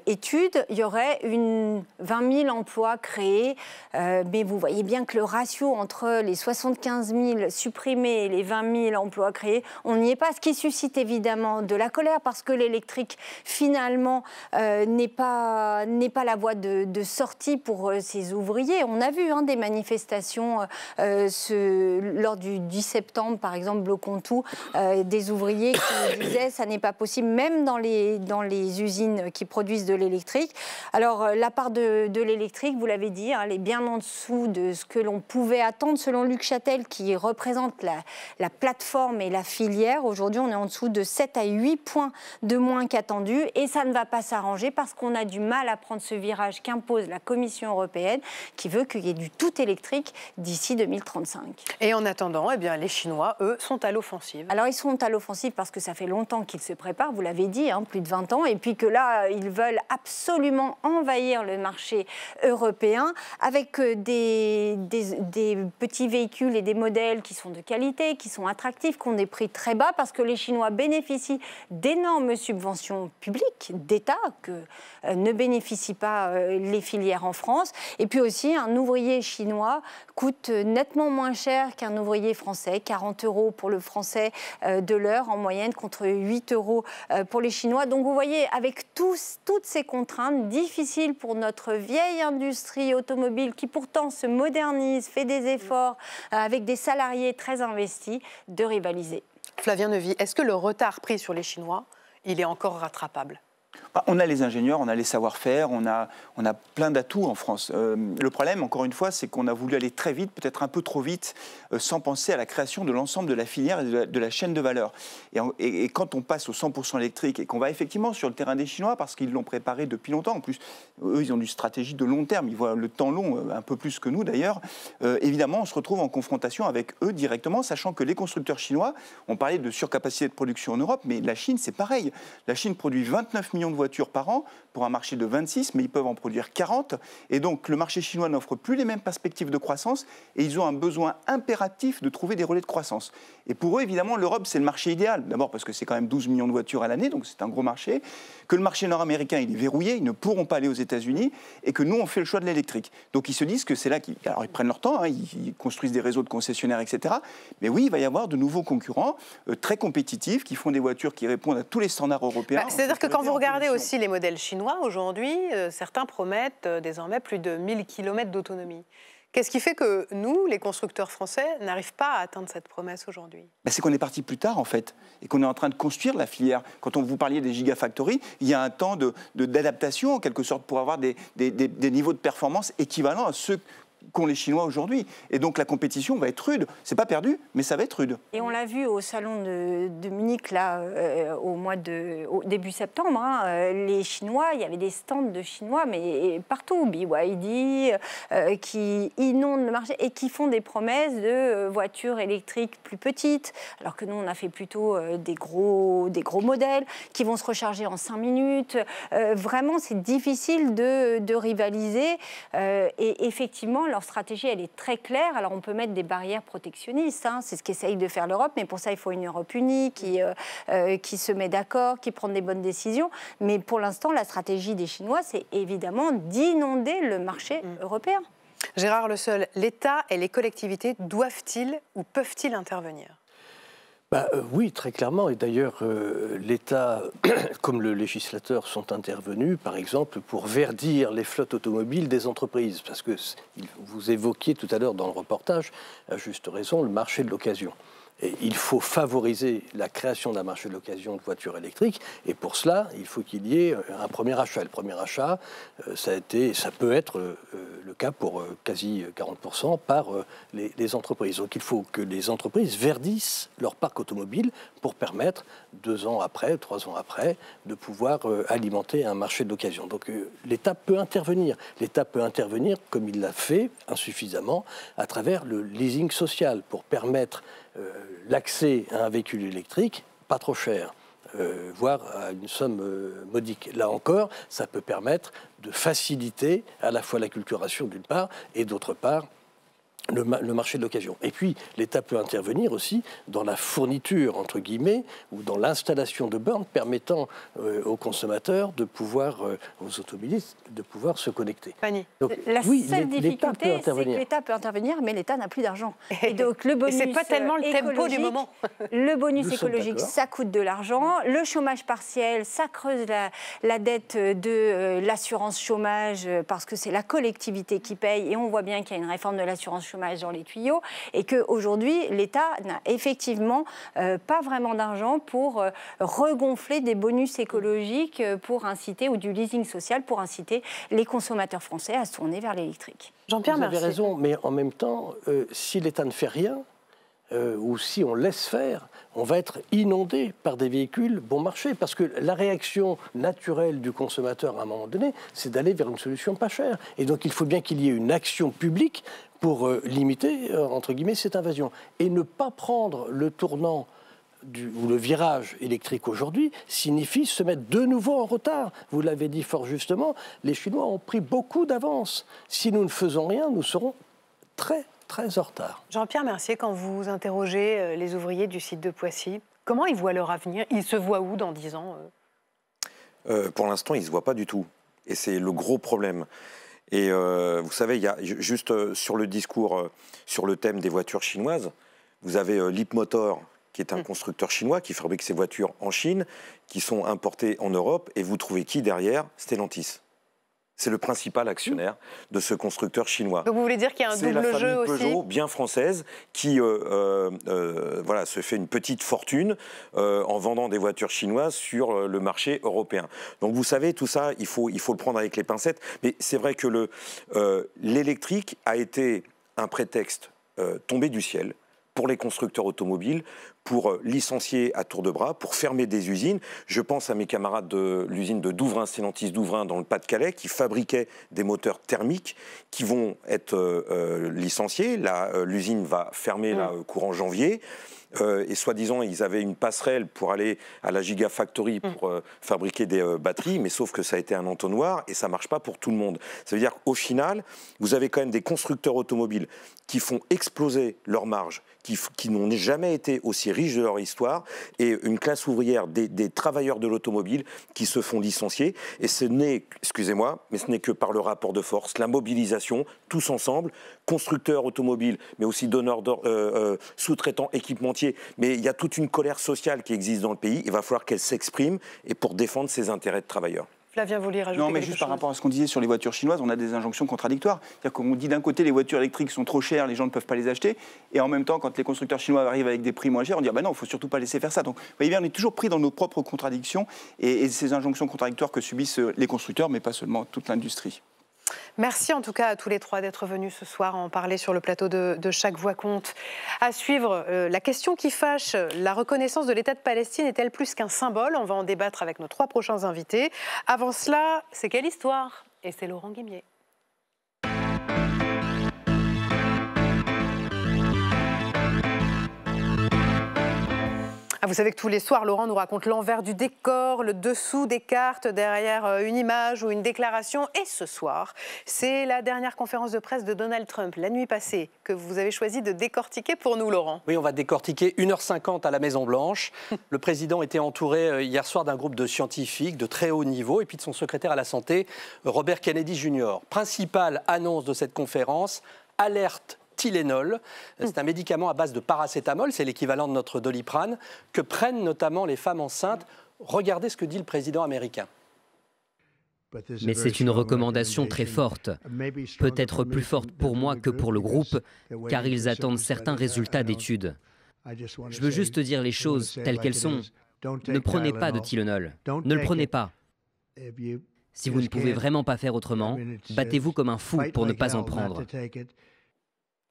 étude, il y aurait 20 000 emplois créés, mais vous voyez bien que le ratio entre les 75 000 supprimés et les 20 000 emplois créés, on n'y est pas. Ce qui suscite évidemment de la colère, parce que l'électrique, finalement, n'est pas la voie de sortie pour ces ouvriers. On a vu des manifestations lors du 10 septembre, par exemple, Blocontou, des ouvriers qui disaient « ça n'est pas possible », même dans les usines qui produisent de l'électrique. Alors, la part de l'électrique, vous l'avez dit, elle est bien en dessous de ce que l'on pouvait attendre selon Luc Châtel, qui représente la plateforme et la filière. Aujourd'hui, on est en dessous de 7 à 8 points de moins qu'attendu et ça ne va pas s'arranger parce qu'on a du mal à prendre ce virage qu'impose la Commission européenne qui veut qu'il y ait du tout électrique d'ici 2035. Et en attendant, les Chinois, eux, sont à l'offensive. Alors, ils sont à l'offensive parce que ça fait longtemps qu'ils se préparent, vous l'avez dit, plus de 20 ans, et puis que là, ils veulent absolument envahir le marché européen avec des petits véhicules et des modèles qui sont de qualité, qui sont attractifs, qui ont des prix très bas, parce que les Chinois bénéficient d'énormes subventions publiques, d'État, que ne bénéficient pas les filières en France. Et puis aussi, un ouvrier chinois coûte nettement moins cher qu'un ouvrier français, 40 € pour le français de l'heure en moyenne, contre 8 € pour les Chinois. Donc vous voyez, avec toutes ces contraintes difficiles pour notre vieille industrie automobile qui pourtant se modernise, fait des efforts, avec des salariés très investis, de rivaliser. Flavien Neuvy, est-ce que le retard pris sur les Chinois, il est encore rattrapable ? On a les ingénieurs, on a les savoir-faire, on a plein d'atouts en France. Le problème, encore une fois, c'est qu'on a voulu aller très vite, peut-être un peu trop vite, sans penser à la création de l'ensemble de la filière et de la chaîne de valeur. Et quand on passe au 100% électrique et qu'on va effectivement sur le terrain des Chinois, parce qu'ils l'ont préparé depuis longtemps, en plus, eux, ils ont une stratégie de long terme, ils voient le temps long, un peu plus que nous d'ailleurs, évidemment, on se retrouve en confrontation avec eux directement, sachant que les constructeurs chinois, on parlait de surcapacité de production en Europe, mais la Chine, c'est pareil. La Chine produit 29 millions de voitures par an pour un marché de 26, mais ils peuvent en produire 40. Et donc, le marché chinois n'offre plus les mêmes perspectives de croissance et ils ont un besoin impératif de trouver des relais de croissance. Et pour eux, évidemment, l'Europe, c'est le marché idéal. D'abord parce que c'est quand même 12 millions de voitures à l'année, donc c'est un gros marché. Que le marché nord-américain, il est verrouillé, ils ne pourront pas aller aux États-Unis et que nous, on fait le choix de l'électrique. Donc, ils se disent que c'est là qu'ils... Alors, ils prennent leur temps, hein, ils construisent des réseaux de concessionnaires, etc. Mais oui, il va y avoir de nouveaux concurrents très compétitifs qui font des voitures qui répondent à tous les standards européens. C'est-à-dire que quand vous regardez aussi les modèles chinois, aujourd'hui, certains promettent désormais plus de 1000 km d'autonomie. Qu'est-ce qui fait que nous, les constructeurs français, n'arrivent pas à atteindre cette promesse aujourd'hui ? C'est qu'on est parti plus tard, en fait, et qu'on est en train de construire la filière. Quand vous parliez des gigafactories, il y a un temps d'adaptation, en quelque sorte, pour avoir des niveaux de performance équivalents à ceux qu'ont les Chinois aujourd'hui. Et donc la compétition va être rude. C'est pas perdu, mais ça va être rude. Et on l'a vu au salon de Munich, là, au début septembre, hein, les Chinois, il y avait des stands de Chinois, mais partout, BYD, qui inondent le marché et qui font des promesses de voitures électriques plus petites, alors que nous, on a fait plutôt des gros modèles qui vont se recharger en 5 minutes. Vraiment, c'est difficile de rivaliser. Et effectivement, leur stratégie, elle est très claire. Alors, on peut mettre des barrières protectionnistes, hein, c'est ce qu'essaye de faire l'Europe, mais pour ça, il faut une Europe unie qui se met d'accord, qui prend des bonnes décisions. Mais pour l'instant, la stratégie des Chinois, c'est évidemment d'inonder le marché européen. Gérard Le Seul, l'État et les collectivités doivent-ils ou peuvent-ils intervenir ? Oui, très clairement. Et d'ailleurs, l'État, comme le législateur, sont intervenus, par exemple, pour verdir les flottes automobiles des entreprises. Parce que vous évoquiez tout à l'heure dans le reportage, à juste raison, le marché de l'occasion. Et il faut favoriser la création d'un marché de l'occasion de voitures électriques. Et pour cela, il faut qu'il y ait un premier achat. Le premier achat, ça peut être le cas pour quasi 40% par les entreprises. Donc il faut que les entreprises verdissent leur parc automobile pour permettre, 2 ans après, 3 ans après, de pouvoir alimenter un marché de l'occasion. Donc l'État peut intervenir. L'État peut intervenir, comme il l'a fait insuffisamment, à travers le leasing social pour permettre l'accès à un véhicule électrique, pas trop cher, voire à une somme modique. Là encore, ça peut permettre de faciliter à la fois l'acculturation d'une part et d'autre part le marché de l'occasion. Et puis, l'État peut intervenir aussi dans la fourniture, entre guillemets, ou dans l'installation de bornes permettant aux consommateurs de pouvoir, aux automobilistes, de pouvoir se connecter. Fanny, la seule difficulté, c'est que l'État peut intervenir, mais l'État n'a plus d'argent. Et donc, le bonus c'est pas tellement le tempo du moment. Le bonus écologique, ça coûte de l'argent. Le chômage partiel, ça creuse la dette de l'assurance chômage, parce que c'est la collectivité qui paye. Et on voit bien qu'il y a une réforme de l'assurance chômage dans les tuyaux et qu'aujourd'hui, l'État n'a effectivement pas vraiment d'argent pour regonfler des bonus écologiques pour inciter, ou du leasing social pour inciter les consommateurs français à se tourner vers l'électrique. Jean-Pierre, vous avez raison, mais en même temps, si l'État ne fait rien, ou si on laisse faire, on va être inondé par des véhicules bon marché. Parce que la réaction naturelle du consommateur à un moment donné, c'est d'aller vers une solution pas chère. Et donc il faut bien qu'il y ait une action publique pour limiter, entre guillemets, cette invasion. Et ne pas prendre le tournant ou le virage électrique aujourd'hui signifie se mettre de nouveau en retard. Vous l'avez dit fort justement, les Chinois ont pris beaucoup d'avance. Si nous ne faisons rien, nous serons très en retard. Jean-Pierre Mercier, quand vous interrogez les ouvriers du site de Poissy, comment ils voient leur avenir? Ils se voient où dans 10 ans? Pour l'instant, ils ne se voient pas du tout. Et c'est le gros problème. Et vous savez, il y a juste sur le discours, sur le thème des voitures chinoises, vous avez Leapmotor, qui est un constructeur chinois qui fabrique ses voitures en Chine, qui sont importées en Europe, et vous trouvez qui derrière? Stellantis. C'est le principal actionnaire de ce constructeur chinois. Donc vous voulez dire qu'il y a un double jeu aussi? C'est la famille Peugeot, bien française, qui voilà, se fait une petite fortune en vendant des voitures chinoises sur le marché européen. Donc vous savez, tout ça, il faut le prendre avec les pincettes. Mais c'est vrai que l'électrique a été un prétexte tombé du ciel pour les constructeurs automobiles, pour licencier à tour de bras, pour fermer des usines. Je pense à mes camarades de l'usine de Douvrin, Stellantis Douvrin, dans le Pas-de-Calais, qui fabriquaient des moteurs thermiques qui vont être licenciés. L'usine va fermer courant janvier. Et soi-disant, ils avaient une passerelle pour aller à la Gigafactory pour fabriquer des batteries, mais sauf que ça a été un entonnoir et ça ne marche pas pour tout le monde. Ça veut dire qu'au final, vous avez quand même des constructeurs automobiles qui font exploser leurs marges, qui n'ont jamais été aussi riches de leur histoire, et une classe ouvrière, des travailleurs de l'automobile qui se font licencier. Et ce n'est, excusez-moi, mais ce n'est que par le rapport de force, la mobilisation, tous ensemble, constructeurs automobiles, mais aussi donneurs d'ordre, sous-traitants, équipementiers. Mais il y a toute une colère sociale qui existe dans le pays. Il va falloir qu'elle s'exprime et pour défendre ses intérêts de travailleurs. Flavien, vous voulez rajouter Non, mais juste par rapport à ce qu'on disait sur les voitures chinoises, on a des injonctions contradictoires. C'est-à-dire qu'on dit d'un côté, les voitures électriques sont trop chères, les gens ne peuvent pas les acheter, et en même temps, quand les constructeurs chinois arrivent avec des prix moins chers, on dit bah non, il ne faut surtout pas laisser faire ça. Donc, vous voyez bien, on est toujours pris dans nos propres contradictions et ces injonctions contradictoires que subissent les constructeurs, mais pas seulement toute l'industrie. Merci en tout cas à tous les trois d'être venus ce soir en parler sur le plateau de Chaque Voix compte. À suivre, la question qui fâche, la reconnaissance de l'État de Palestine est-elle plus qu'un symbole? On va en débattre avec nos 3 prochains invités. Avant cela, c'est quelle histoire? Et c'est Laurent Guimier. Vous savez que tous les soirs, Laurent nous raconte l'envers du décor, le dessous des cartes, derrière une image ou une déclaration. Et ce soir, c'est la dernière conférence de presse de Donald Trump, la nuit passée, que vous avez choisi de décortiquer pour nous, Laurent. Oui, on va décortiquer 1h50 à la Maison-Blanche. Le président était entouré hier soir d'un groupe de scientifiques de très haut niveau et puis de son secrétaire à la santé, Robert Kennedy Jr. Principale annonce de cette conférence, alerte Tylenol. C'est un médicament à base de paracétamol, c'est l'équivalent de notre Doliprane, que prennent notamment les femmes enceintes. Regardez ce que dit le président américain. Mais c'est une recommandation très forte, peut-être plus forte pour moi que pour le groupe, car ils attendent certains résultats d'études. Je veux juste dire les choses telles qu'elles sont. Ne prenez pas de Tylenol, ne le prenez pas. Si vous ne pouvez vraiment pas faire autrement, battez-vous comme un fou pour ne pas en prendre.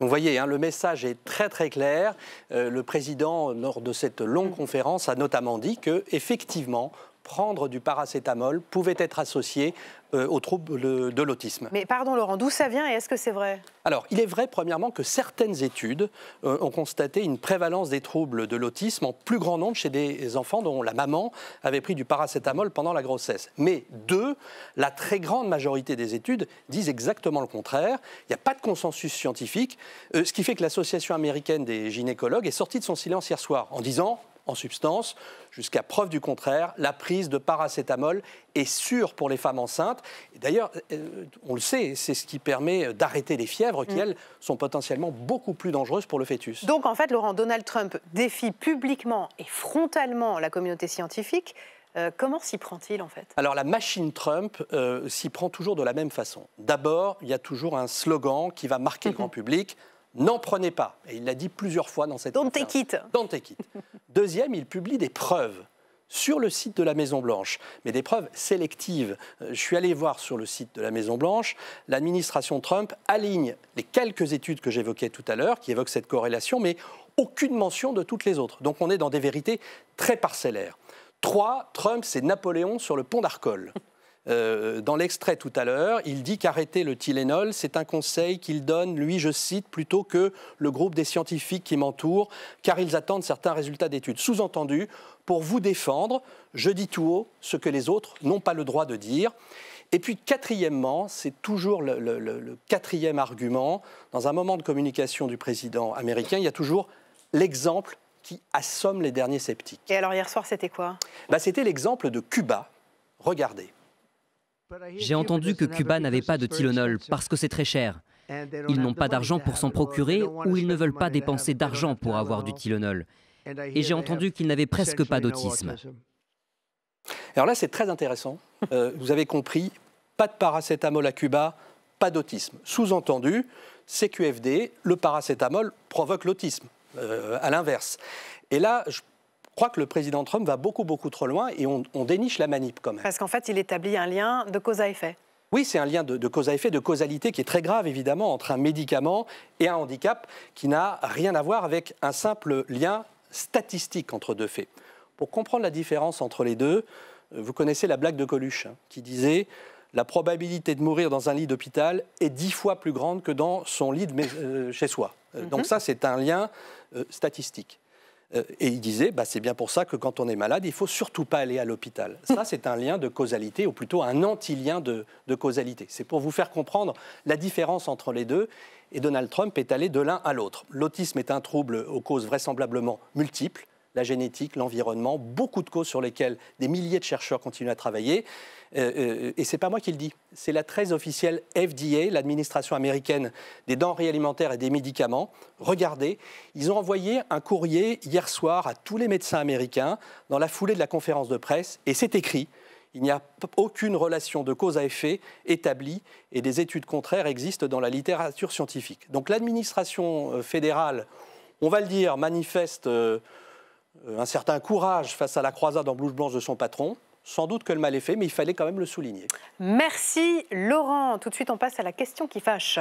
Vous voyez, le message est très clair. Le président, lors de cette longue conférence, a notamment dit que, effectivement, prendre du paracétamol pouvait être associé aux troubles de l'autisme. Mais pardon Laurent, d'où ça vient et est-ce que c'est vrai? Alors, il est vrai premièrement que certaines études ont constaté une prévalence des troubles de l'autisme en plus grand nombre chez des enfants dont la maman avait pris du paracétamol pendant la grossesse. Mais la très grande majorité des études disent exactement le contraire. Il n'y a pas de consensus scientifique, ce qui fait que l'Association américaine des gynécologues est sortie de son silence hier soir en disant, en substance, jusqu'à preuve du contraire, la prise de paracétamol est sûre pour les femmes enceintes. D'ailleurs, on le sait, c'est ce qui permet d'arrêter les fièvres qui, elles, sont potentiellement beaucoup plus dangereuses pour le fœtus. Donc, en fait, Laurent, Donald Trump défie publiquement et frontalement la communauté scientifique. Comment s'y prend-il, en fait? Alors, la machine Trump s'y prend toujours de la même façon. D'abord, il y a toujours un slogan qui va marquer le grand public. N'en prenez pas. Et il l'a dit plusieurs fois dans cette conférence. Don't take it. Don't take it. Deuxième, il publie des preuves sur le site de la Maison-Blanche, mais des preuves sélectives. Je suis allé voir sur le site de la Maison-Blanche, l'administration Trump aligne les quelques études que j'évoquais tout à l'heure, qui évoquent cette corrélation, mais aucune mention de toutes les autres. Donc on est dans des vérités très parcellaires. 3, Trump, c'est Napoléon sur le pont d'Arcole. Dans l'extrait tout à l'heure, il dit qu'arrêter le Tylenol, c'est un conseil qu'il donne, lui, je cite, plutôt que le groupe des scientifiques qui m'entourent, car ils attendent certains résultats d'études. Sous-entendu, pour vous défendre, je dis tout haut ce que les autres n'ont pas le droit de dire. Et puis, quatrièmement, c'est toujours le quatrième argument, dans un moment de communication du président américain, il y a toujours l'exemple qui assomme les derniers sceptiques. Et alors, hier soir, c'était quoi ? C'était l'exemple de Cuba. Regardez. J'ai entendu que Cuba n'avait pas de Tylenol parce que c'est très cher. Ils n'ont pas d'argent pour s'en procurer ou ils ne veulent pas dépenser d'argent pour avoir du Tylenol. Et j'ai entendu qu'ils n'avaient presque pas d'autisme. Alors là, c'est très intéressant. Vous avez compris, pas de paracétamol à Cuba, pas d'autisme. Sous-entendu, CQFD, le paracétamol provoque l'autisme, à l'inverse. Et là, je crois que le président Trump va beaucoup trop loin et on déniche la manip quand même. Parce qu'en fait, il établit un lien de cause à effet. Oui, c'est un lien de cause à effet, de causalité qui est très grave, évidemment, entre un médicament et un handicap qui n'a rien à voir avec un simple lien statistique entre deux faits. Pour comprendre la différence entre les deux, vous connaissez la blague de Coluche, qui disait « La probabilité de mourir dans un lit d'hôpital est 10 fois plus grande que dans son lit chez soi. » Donc ça, c'est un lien statistique. Et il disait, c'est bien pour ça que quand on est malade, il ne faut surtout pas aller à l'hôpital. Ça, c'est un lien de causalité, ou plutôt un anti-lien de causalité. C'est pour vous faire comprendre la différence entre les deux. Et Donald Trump est allé de l'un à l'autre. L'autisme est un trouble aux causes vraisemblablement multiples. La génétique, l'environnement, beaucoup de causes sur lesquelles des milliers de chercheurs continuent à travailler. Et ce n'est pas moi qui le dis, c'est la très officielle FDA, l'administration américaine des denrées alimentaires et des médicaments. Regardez, ils ont envoyé un courrier hier soir à tous les médecins américains dans la foulée de la conférence de presse, et c'est écrit. Il n'y a aucune relation de cause à effet établie et des études contraires existent dans la littérature scientifique. Donc l'administration fédérale, on va le dire, manifeste un certain courage face à la croisade en blouse blanche de son patron. Sans doute que le mal est fait, mais il fallait quand même le souligner. Merci Laurent. Tout de suite, on passe à la question qui fâche.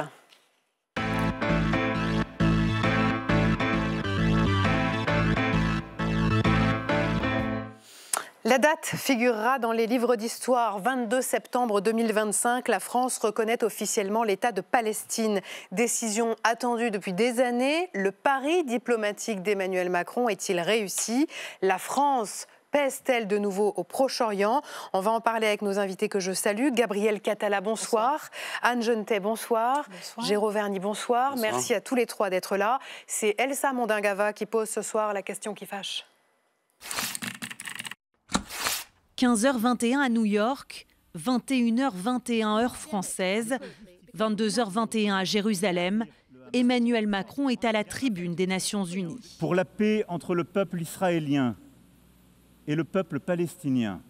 La date figurera dans les livres d'histoire. 22 septembre 2025, la France reconnaît officiellement l'État de Palestine. Décision attendue depuis des années. Le pari diplomatique d'Emmanuel Macron est-il réussi ? La France pèse-t-elle de nouveau au Proche-Orient ? On va en parler avec nos invités que je salue. Gabriel Catala, bonsoir. Anne Genetet, bonsoir. Géraud Verny, bonsoir. Merci à tous les trois d'être là. C'est Elsa Mondingava qui pose ce soir la question qui fâche. 15h21 à New York, 21h21 heure française, 22h21 à Jérusalem. Emmanuel Macron est à la tribune des Nations Unies. Pour la paix entre le peuple israélien et le peuple palestinien,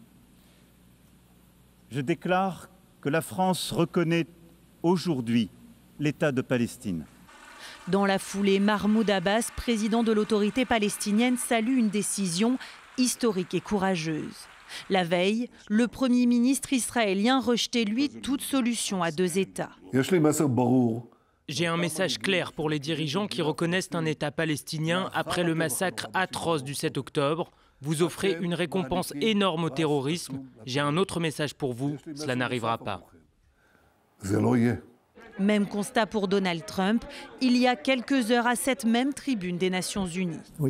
je déclare que la France reconnaît aujourd'hui l'État de Palestine. Dans la foulée, Mahmoud Abbas, président de l'autorité palestinienne, salue une décision historique et courageuse. La veille, le Premier ministre israélien rejetait, lui, toute solution à deux États. J'ai un message clair pour les dirigeants qui reconnaissent un État palestinien après le massacre atroce du 7 octobre. Vous offrez une récompense énorme au terrorisme. J'ai un autre message pour vous, cela n'arrivera pas. Même constat pour Donald Trump, il y a quelques heures à cette même tribune des Nations Unies. Nous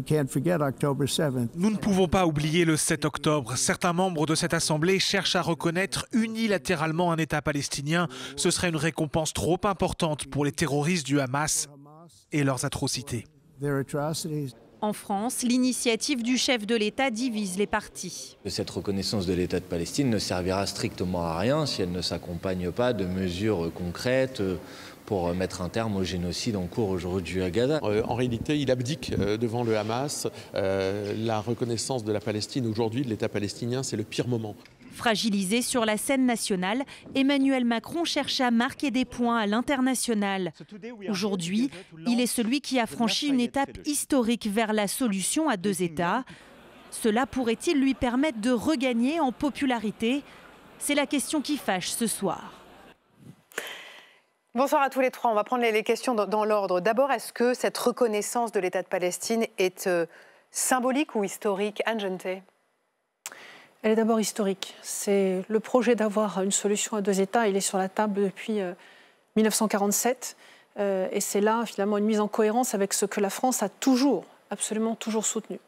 ne pouvons pas oublier le 7 octobre. Certains membres de cette Assemblée cherchent à reconnaître unilatéralement un État palestinien. Ce serait une récompense trop importante pour les terroristes du Hamas et leurs atrocités. En France, l'initiative du chef de l'État divise les partis. Cette reconnaissance de l'État de Palestine ne servira strictement à rien si elle ne s'accompagne pas de mesures concrètes pour mettre un terme au génocide en cours aujourd'hui à Gaza. En réalité, il abdique devant le Hamas. La reconnaissance de la Palestine aujourd'hui, de l'État palestinien, c'est le pire moment. Fragilisé sur la scène nationale, Emmanuel Macron cherche à marquer des points à l'international. Aujourd'hui, il est celui qui a franchi une étape historique vers la solution à deux États. Cela pourrait-il lui permettre de regagner en popularité? C'est la question qui fâche ce soir. Bonsoir à tous les trois. On va prendre les questions dans l'ordre. D'abord, est-ce que cette reconnaissance de l'État de Palestine est symbolique ou historique? Anne Genetet. Elle est d'abord historique. C'est le projet d'avoir une solution à 2 États. Il est sur la table depuis 1947. Et c'est là, finalement, une mise en cohérence avec ce que la France a toujours, absolument toujours soutenu.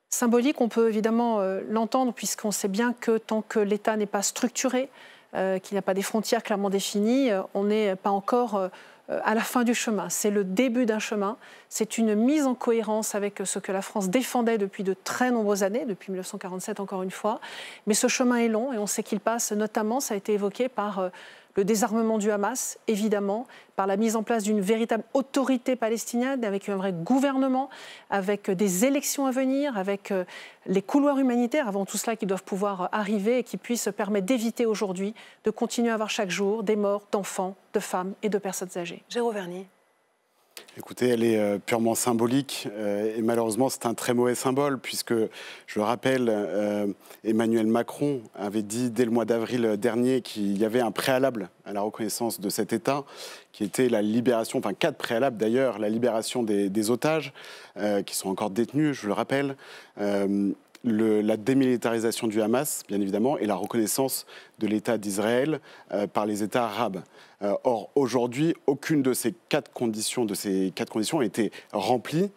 Symbolique, on peut évidemment l'entendre, puisqu'on sait bien que tant que l'État n'est pas structuré, qu'il n'y a pas des frontières clairement définies, on n'est pas encore à la fin du chemin. C'est le début d'un chemin. C'est une mise en cohérence avec ce que la France défendait depuis de très nombreuses années, depuis 1947 encore une fois. Mais ce chemin est long et on sait qu'il passe notamment, ça a été évoqué, par le désarmement du Hamas, évidemment, par la mise en place d'une véritable autorité palestinienne, avec un vrai gouvernement, avec des élections à venir, avec les couloirs humanitaires, avant tout cela, qui doivent pouvoir arriver et qui puissent permettre d'éviter aujourd'hui de continuer à avoir chaque jour des morts d'enfants, de femmes et de personnes âgées. Géraud Vernier. Écoutez, elle est purement symbolique et malheureusement c'est un très mauvais symbole puisque, je le rappelle, Emmanuel Macron avait dit dès le mois d'avril dernier qu'il y avait un préalable à la reconnaissance de cet État qui était la libération, enfin 4 préalables d'ailleurs, la libération des otages qui sont encore détenus, je le rappelle, la démilitarisation du Hamas, bien évidemment, et la reconnaissance de l'État d'Israël par les États arabes. Or, aujourd'hui, aucune de ces 4 conditions a été remplie.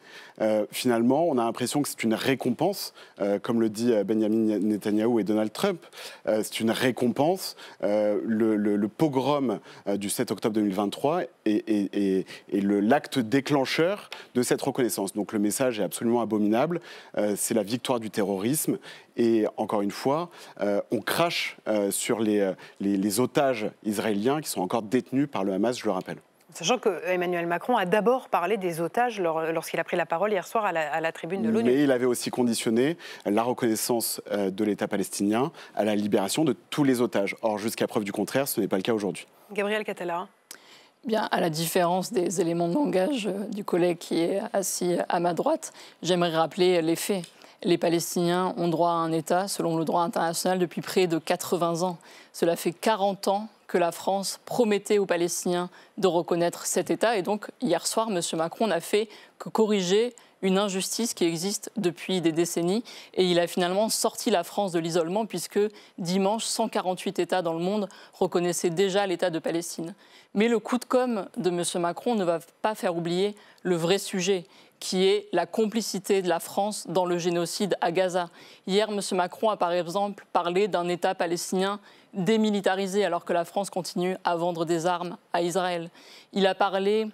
Finalement, on a l'impression que c'est une récompense, comme le dit Benjamin Netanyahou et Donald Trump. C'est une récompense. Le pogrom du 7 octobre 2023 est l'acte déclencheur de cette reconnaissance. Donc le message est absolument abominable. C'est la victoire du terrorisme. Et encore une fois, on crache sur les otages israéliens qui sont encore détenus par le Hamas, je le rappelle. Sachant que Emmanuel Macron a d'abord parlé des otages lorsqu'il a pris la parole hier soir à la tribune de l'ONU. Mais il avait aussi conditionné la reconnaissance de l'État palestinien à la libération de tous les otages. Or, jusqu'à preuve du contraire, ce n'est pas le cas aujourd'hui. Gabriel Catala. Bien, à la différence des éléments de langage du collègue qui est assis à ma droite, j'aimerais rappeler les faits. Les Palestiniens ont droit à un État selon le droit international depuis près de 80 ans. Cela fait 40 ans que la France promettait aux Palestiniens de reconnaître cet État. Et donc, hier soir, M. Macron n'a fait que corriger une injustice qui existe depuis des décennies. Et il a finalement sorti la France de l'isolement puisque dimanche, 148 États dans le monde reconnaissaient déjà l'État de Palestine. Mais le coup de com' de M. Macron ne va pas faire oublier le vrai sujet, qui est la complicité de la France dans le génocide à Gaza. Hier, M. Macron a par exemple parlé d'un État palestinien démilitarisé alors que la France continue à vendre des armes à Israël. Il a parlé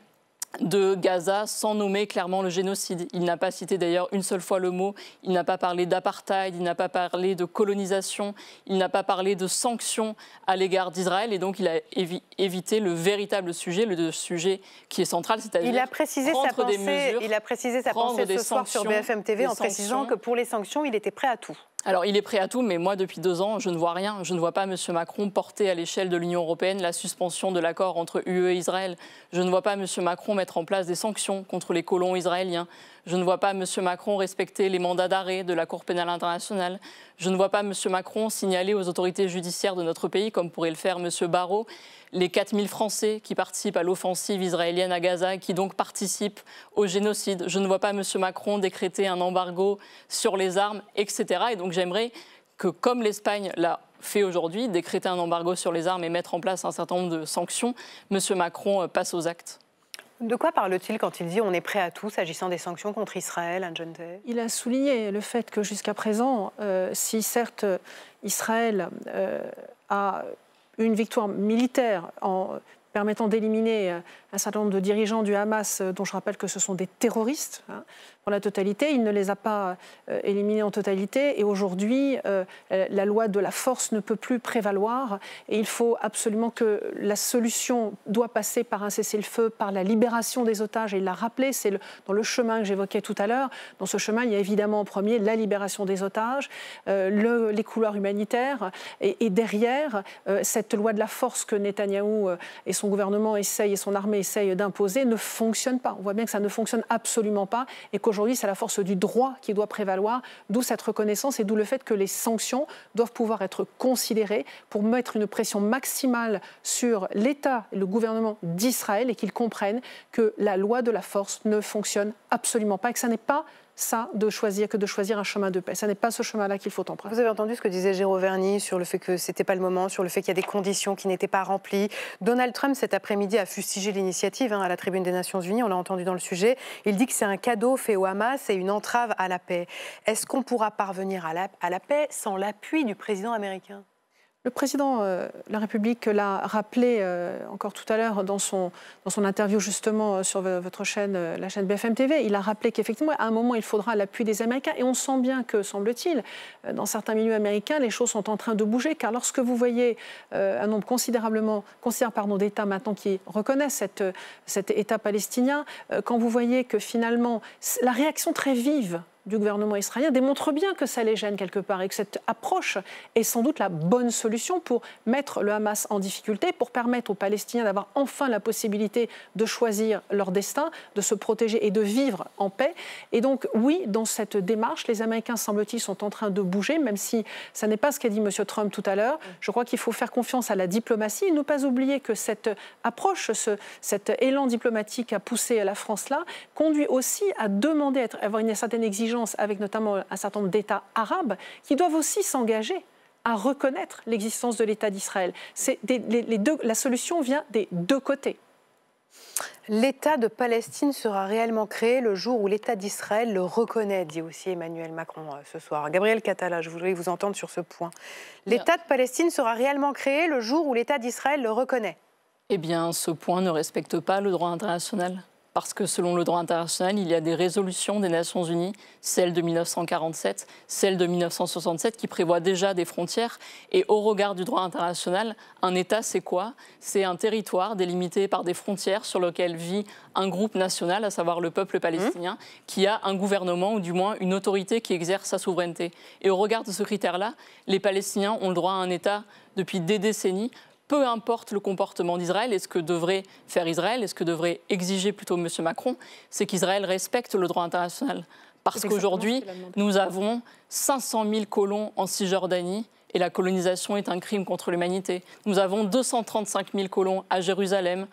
de Gaza sans nommer clairement le génocide. Il n'a pas cité d'ailleurs une seule fois le mot. Il n'a pas parlé d'apartheid, il n'a pas parlé de colonisation, il n'a pas parlé de sanctions à l'égard d'Israël. Et donc il a évité le véritable sujet, le sujet qui est central, c'est-à-dire il a précisé sa pensée ce soir sur BFM TV en précisant que pour les sanctions, il était prêt à tout. Alors, il est prêt à tout, mais moi, depuis 2 ans, je ne vois rien. Je ne vois pas M. Macron porter à l'échelle de l'Union européenne la suspension de l'accord entre UE et Israël. Je ne vois pas M. Macron mettre en place des sanctions contre les colons israéliens. Je ne vois pas M. Macron respecter les mandats d'arrêt de la Cour pénale internationale. Je ne vois pas M. Macron signaler aux autorités judiciaires de notre pays, comme pourrait le faire M. Barrot, les 4000 Français qui participent à l'offensive israélienne à Gaza et qui donc participent au génocide. Je ne vois pas M. Macron décréter un embargo sur les armes, etc. Et donc j'aimerais que, comme l'Espagne l'a fait aujourd'hui, décréter un embargo sur les armes et mettre en place un certain nombre de sanctions, M. Macron passe aux actes. De quoi parle-t-il quand il dit on est prêt à tout s'agissant des sanctions contre Israël, Anne Genetet ? Il a souligné le fait que jusqu'à présent, si certes Israël a une victoire militaire en permettant d'éliminer un certain nombre de dirigeants du Hamas, dont je rappelle que ce sont des terroristes, pour la totalité. Il ne les a pas éliminés en totalité. Et aujourd'hui, la loi de la force ne peut plus prévaloir. Et il faut absolument que la solution doit passer par un cessez-le-feu, par la libération des otages. Et il l'a rappelé, c'est dans le chemin que j'évoquais tout à l'heure. Dans ce chemin, il y a évidemment en premier la libération des otages, les couloirs humanitaires. Et derrière, cette loi de la force que Netanyahou et son gouvernement essayent, et son armée essayent d'imposer, ne fonctionne pas. On voit bien que ça ne fonctionne absolument pas. Et qu'aujourd'hui, c'est la force du droit qui doit prévaloir, d'où cette reconnaissance et d'où le fait que les sanctions doivent pouvoir être considérées pour mettre une pression maximale sur l'État et le gouvernement d'Israël et qu'ils comprennent que la loi de la force ne fonctionne absolument pas et que ça n'est pas ça que de choisir un chemin de paix. Ce n'est pas ce chemin-là qu'il faut emprunter. Vous avez entendu ce que disait Géraud Verny sur le fait que ce n'était pas le moment, sur le fait qu'il y a des conditions qui n'étaient pas remplies. Donald Trump, cet après-midi, a fustigé l'initiative à la tribune des Nations Unies. On l'a entendu dans le sujet. Il dit que c'est un cadeau fait au Hamas et une entrave à la paix. Est-ce qu'on pourra parvenir à la paix sans l'appui du président américain ? Le président de la République l'a rappelé encore tout à l'heure dans son interview justement sur votre chaîne, la chaîne BFM TV. Il a rappelé qu'effectivement, à un moment, il faudra l'appui des Américains. Et on sent bien que, semble-t-il, dans certains milieux américains, les choses sont en train de bouger. Car lorsque vous voyez un nombre considérable d'États maintenant qui reconnaissent cet État palestinien, quand vous voyez que finalement, la réaction très vive du gouvernement israélien démontre bien que ça les gêne quelque part et que cette approche est sans doute la bonne solution pour mettre le Hamas en difficulté, pour permettre aux Palestiniens d'avoir enfin la possibilité de choisir leur destin, de se protéger et de vivre en paix. Et donc oui, dans cette démarche, les Américains, semble-t-il, sont en train de bouger, même si ça n'est pas ce qu'a dit M. Trump tout à l'heure. Je crois qu'il faut faire confiance à la diplomatie et ne pas oublier que cette approche, cet élan diplomatique à pousser la France là, conduit aussi à demander, à avoir une certaine exigence avec notamment un certain nombre d'États arabes qui doivent aussi s'engager à reconnaître l'existence de l'État d'Israël. La solution vient des deux côtés. L'État de Palestine sera réellement créé le jour où l'État d'Israël le reconnaît, dit aussi Emmanuel Macron ce soir. Gabriel Catala, je voudrais vous entendre sur ce point. L'État de Palestine sera réellement créé le jour où l'État d'Israël le reconnaît. Eh bien, ce point ne respecte pas le droit international. Parce que selon le droit international, il y a des résolutions des Nations Unies, celle de 1947, celle de 1967, qui prévoient déjà des frontières. Et au regard du droit international, un État, c'est quoi? C'est un territoire délimité par des frontières sur lequel vit un groupe national, à savoir le peuple palestinien, qui a un gouvernement ou du moins une autorité qui exerce sa souveraineté. Et au regard de ce critère-là, les Palestiniens ont le droit à un État depuis des décennies. Peu importe le comportement d'Israël et ce que devrait faire Israël et ce que devrait exiger plutôt M. Macron, c'est qu'Israël respecte le droit international. Parce qu'aujourd'hui, nous avons 500 000 colons en Cisjordanie et la colonisation est un crime contre l'humanité. Nous avons 235 000 colons à Jérusalem-Est,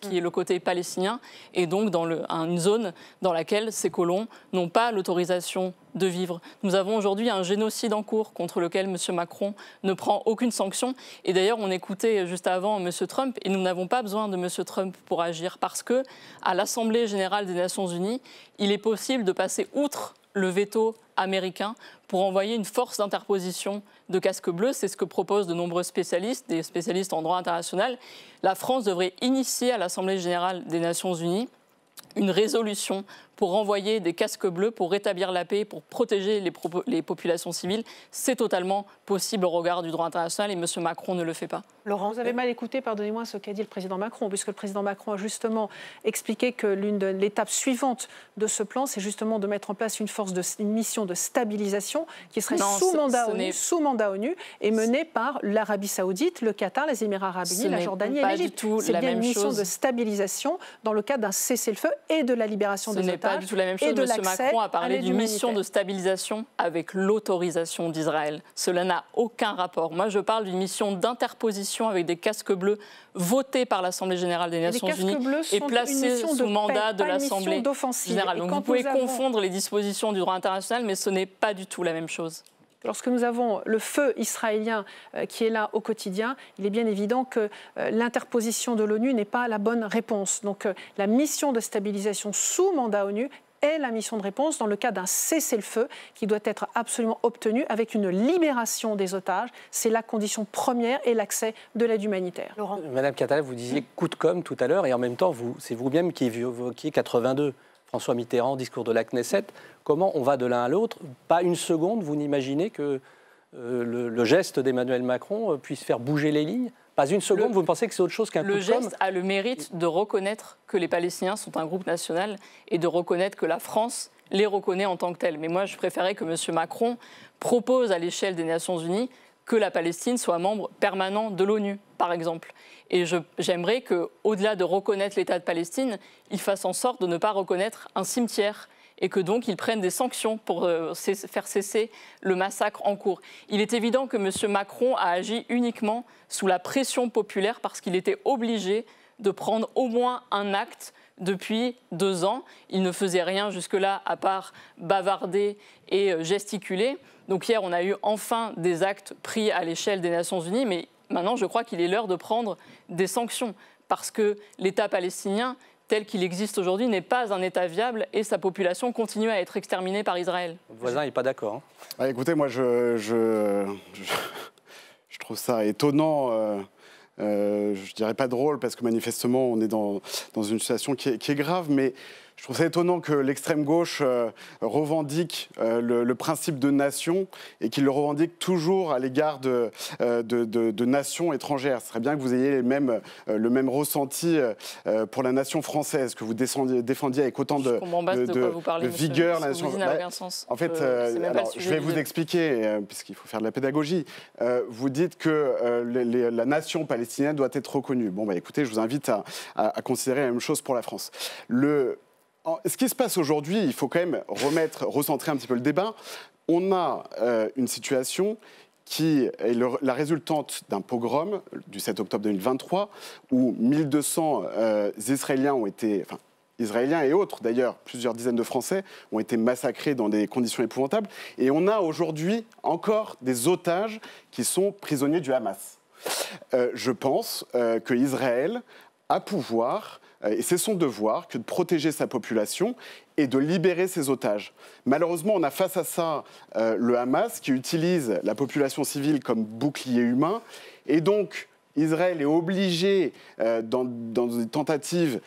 qui est le côté palestinien, et donc dans une zone dans laquelle ces colons n'ont pas l'autorisation de vivre. Nous avons aujourd'hui un génocide en cours contre lequel M. Macron ne prend aucune sanction. Et d'ailleurs, on écoutait juste avant M. Trump, et nous n'avons pas besoin de M. Trump pour agir, parce que à l'Assemblée générale des Nations Unies, il est possible de passer outre le veto américain pour envoyer une force d'interposition de casque bleu. C'est ce que proposent de nombreux spécialistes, des spécialistes en droit international. La France devrait initier à l'Assemblée générale des Nations Unies une résolution pour renvoyer des casques bleus, pour rétablir la paix, pour protéger les populations civiles. C'est totalement possible au regard du droit international et M. Macron ne le fait pas. Laurent, vous avez mal écouté, pardonnez-moi, ce qu'a dit le président Macron, puisque le président Macron a justement expliqué que l'étape suivante de ce plan, c'est justement de mettre en place une mission de stabilisation qui serait sous mandat ONU et menée par l'Arabie Saoudite, le Qatar, les Émirats arabes unis, la Jordanie et l'Égypte. C'est bien une mission de stabilisation dans le cadre d'un cessez-le-feu et de la libération des otages. Pas du tout la même chose. M. Macron a parlé d'une mission de stabilisation avec l'autorisation d'Israël. Cela n'a aucun rapport. Moi, je parle d'une mission d'interposition avec des casques bleus votés par l'Assemblée générale des Nations Unies et placés sous mandat de l'Assemblée générale. Donc vous pouvez confondre les dispositions du droit international, mais ce n'est pas du tout la même chose. Lorsque nous avons le feu israélien qui est là au quotidien, il est bien évident que l'interposition de l'ONU n'est pas la bonne réponse. Donc la mission de stabilisation sous mandat ONU est la mission de réponse dans le cas d'un cessez-le-feu qui doit être absolument obtenu avec une libération des otages. C'est la condition première et l'accès de l'aide humanitaire. Laurent. Madame Catala, vous disiez coup de com' tout à l'heure et en même temps, c'est vous-même qui évoquiez 82. François Mitterrand, discours de la Knesset. Comment on va de l'un à l'autre? Pas une seconde, vous n'imaginez que le geste d'Emmanuel Macron puisse faire bouger les lignes? Pas une seconde, vous pensez que c'est autre chose qu'un coup de com'? Le geste a le mérite de reconnaître que les Palestiniens sont un groupe national et de reconnaître que la France les reconnaît en tant que tels. Mais moi, je préférais que M. Macron propose à l'échelle des Nations Unies que la Palestine soit membre permanent de l'ONU, par exemple. Et j'aimerais qu'au-delà de reconnaître l'État de Palestine, il fasse en sorte de ne pas reconnaître un cimetière et que donc il prenne des sanctions pour faire cesser le massacre en cours. Il est évident que M. Macron a agi uniquement sous la pression populaire parce qu'il était obligé de prendre au moins un acte depuis 2 ans. Il ne faisait rien jusque-là à part bavarder et gesticuler. Donc hier, on a eu enfin des actes pris à l'échelle des Nations Unies, mais maintenant, je crois qu'il est l'heure de prendre des sanctions, parce que l'État palestinien, tel qu'il existe aujourd'hui, n'est pas un État viable et sa population continue à être exterminée par Israël. Le voisin n'est pas d'accord. Ah, écoutez, moi, je trouve ça étonnant. Je dirais pas drôle, parce que manifestement, on est dans une situation qui est grave, mais je trouve ça étonnant que l'extrême gauche revendique le principe de nation et qu'il le revendique toujours à l'égard de nations étrangères. Ce serait bien que vous ayez le même ressenti pour la nation française, que vous défendiez avec autant de vigueur. La nation... En fait, je vais vous expliquer, puisqu'il faut faire de la pédagogie. Vous dites que la nation palestinienne doit être reconnue. Bon, bah, écoutez, je vous invite à considérer la même chose pour la France. Ce qui se passe aujourd'hui, il faut quand même recentrer un petit peu le débat. On a une situation qui est la résultante d'un pogrom du 7 octobre 2023, où 1200 Israéliens ont été... Enfin, Israéliens et autres, d'ailleurs, plusieurs dizaines de Français ont été massacrés dans des conditions épouvantables. Et on a aujourd'hui encore des otages qui sont prisonniers du Hamas. Je pense qu'Israël a pouvoir... Et c'est son devoir que de protéger sa population et de libérer ses otages. Malheureusement, on a face à ça le Hamas qui utilise la population civile comme bouclier humain. Et donc, Israël est obligé, dans des tentatives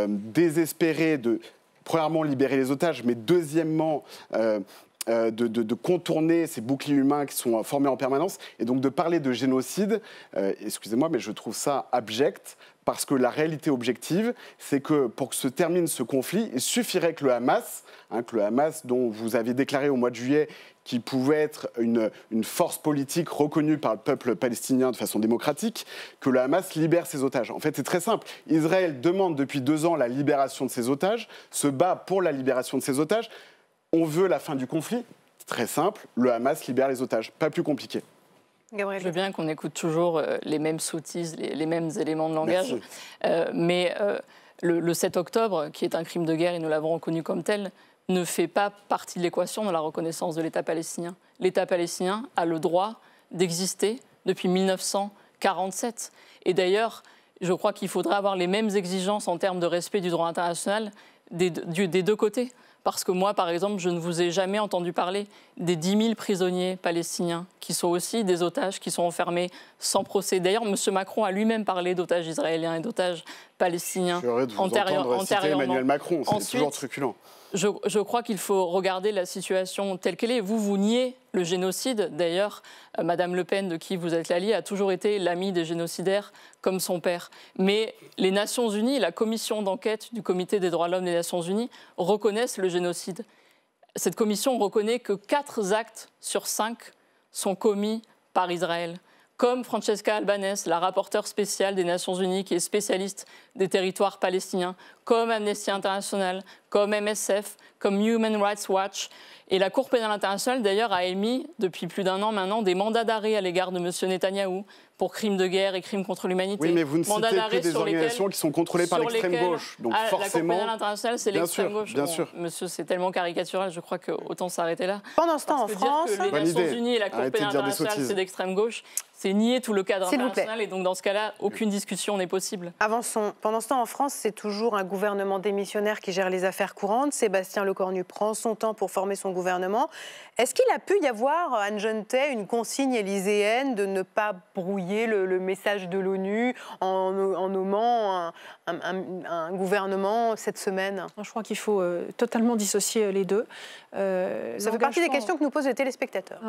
désespérées, de, premièrement, libérer les otages, mais deuxièmement... de contourner ces boucliers humains qui sont formés en permanence, et donc de parler de génocide, excusez-moi, mais je trouve ça abject, parce que la réalité objective, c'est que pour que se termine ce conflit, il suffirait que le Hamas, dont vous avez déclaré au mois de juillet qu'il pouvait être une force politique reconnue par le peuple palestinien de façon démocratique, que le Hamas libère ses otages. En fait, c'est très simple. Israël demande depuis 2 ans la libération de ses otages, se bat pour la libération de ses otages. On veut la fin du conflit. C'est très simple. Le Hamas libère les otages. Pas plus compliqué. Gabriel. Je veux bien qu'on écoute toujours les mêmes sottises, les mêmes éléments de langage. Mais le 7 octobre, qui est un crime de guerre, et nous l'avons reconnu comme tel, ne fait pas partie de l'équation de la reconnaissance de l'État palestinien. L'État palestinien a le droit d'exister depuis 1947. Et d'ailleurs, je crois qu'il faudrait avoir les mêmes exigences en termes de respect du droit international des 2 côtés. Parce que moi, par exemple, je ne vous ai jamais entendu parler des 10 000 prisonniers palestiniens qui sont aussi des otages, qui sont enfermés sans procès. D'ailleurs, M. Macron a lui-même parlé d'otages israéliens et d'otages palestiniens antérieurement. Emmanuel Macron, c'est toujours truculent. Je crois qu'il faut regarder la situation telle qu'elle est. Vous niez le génocide. D'ailleurs, Madame Le Pen, de qui vous êtes l'allié, a toujours été l'amie des génocidaires comme son père. Mais les Nations Unies, la commission d'enquête du Comité des droits de l'homme des Nations Unies reconnaissent le génocide. Cette commission reconnaît que 4 actes sur 5 sont commis par Israël. Comme Francesca Albanese, la rapporteure spéciale des Nations Unies, qui est spécialiste des territoires palestiniens, comme Amnesty International, comme MSF, comme Human Rights Watch. Et la Cour pénale internationale, d'ailleurs, a émis, depuis plus d'1 an maintenant, des mandats d'arrêt à l'égard de M. Netanyahou pour crimes de guerre et crimes contre l'humanité. Oui, mais vous ne citez que des organisations qui sont contrôlées par l'extrême gauche. Donc forcément... La Cour pénale internationale, c'est l'extrême gauche. Bien sûr. Monsieur, c'est tellement caricatural, je crois qu'autant s'arrêter là. Pendant ce temps, en France... Dire que les Nations Unies et la Cour pénale internationale, c'est d'extrême gauche, c'est nier tout le cadre international. Et donc, dans ce cas-là, aucune discussion n'est possible. Avançons. Pendant ce temps, en France, c'est toujours un gouvernement démissionnaire qui gère les affaires courantes. Sébastien Lecornu prend son temps pour former son gouvernement. Est-ce qu'il a pu y avoir, Anne Genetet, une consigne élyséenne de ne pas brouiller le message de l'ONU en nommant un gouvernement cette semaine? Je crois qu'il faut totalement dissocier les deux. Ça fait partie des questions que nous posent les téléspectateurs.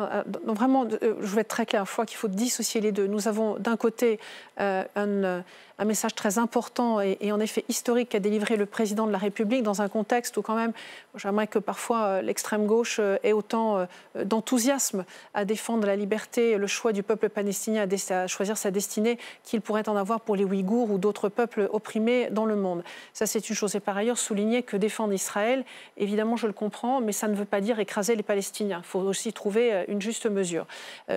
Donc vraiment, je vais être très clair, je crois qu'il faut dissocier les deux. Nous avons d'un côté un message très important et en effet historique qu'a délivré le président de la République dans un contexte où quand même, j'aimerais que parfois l'extrême gauche ait autant d'enthousiasme à défendre la liberté, le choix du peuple palestinien à choisir sa destinée qu'il pourrait en avoir pour les Ouïghours ou d'autres peuples opprimés dans le monde. Ça, c'est une chose. Et par ailleurs, souligner que défendre Israël, évidemment, je le comprends, mais ça ne veut pas dire écraser les Palestiniens. Il faut aussi trouver une juste mesure.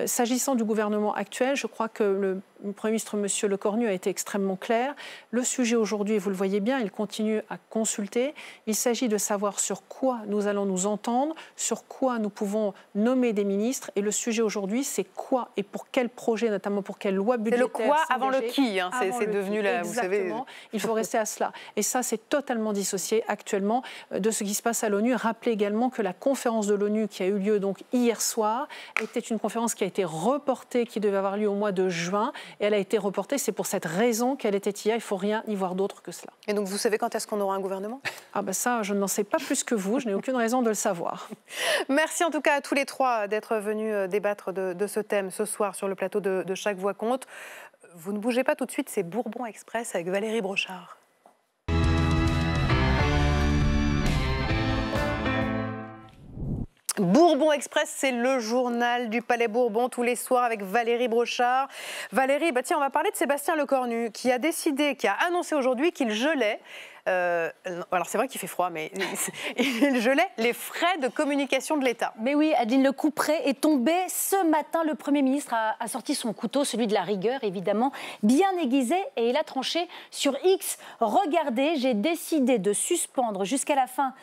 S'agissant du gouvernement actuel, actuelle, je crois que le Premier ministre, M. Lecornu, a été extrêmement clair. Le sujet aujourd'hui, vous le voyez bien, il continue à consulter. Il s'agit de savoir sur quoi nous allons nous entendre, sur quoi nous pouvons nommer des ministres. Et le sujet aujourd'hui, c'est quoi et pour quel projet, notamment pour quelle loi budgétaire. C'est le quoi avant le qui, hein. C'est devenu là, vous savez. Exactement, il faut rester à cela. Et ça, c'est totalement dissocié actuellement de ce qui se passe à l'ONU. Rappelez également que la conférence de l'ONU qui a eu lieu donc hier soir était une conférence qui a été reportée, qui devait avoir lieu au mois de juin. Et elle a été reportée. C'est pour cette raison qu'elle était hier. Il ne faut rien y voir d'autre que cela. Et donc, vous savez quand est-ce qu'on aura un gouvernement? Ah ben ça, je n'en sais pas plus que vous. Je n'ai aucune raison de le savoir. Merci en tout cas à tous les trois d'être venus débattre de ce thème ce soir sur le plateau de Chaque Voix compte. Vous ne bougez pas tout de suite, c'est Bourbon Express avec Valérie Brochard. Bourbon Express, c'est le journal du Palais Bourbon tous les soirs avec Valérie Brochard. Valérie, tiens, on va parler de Sébastien Lecornu qui a annoncé aujourd'hui qu'il gelait. Alors c'est vrai qu'il fait froid, mais il gelait les frais de communication de l'État. Mais oui, Adeline, le coup près est tombé. Ce matin, le Premier ministre a sorti son couteau, celui de la rigueur, évidemment, bien aiguisé, et il a tranché sur X. Regardez, j'ai décidé de suspendre jusqu'à la fin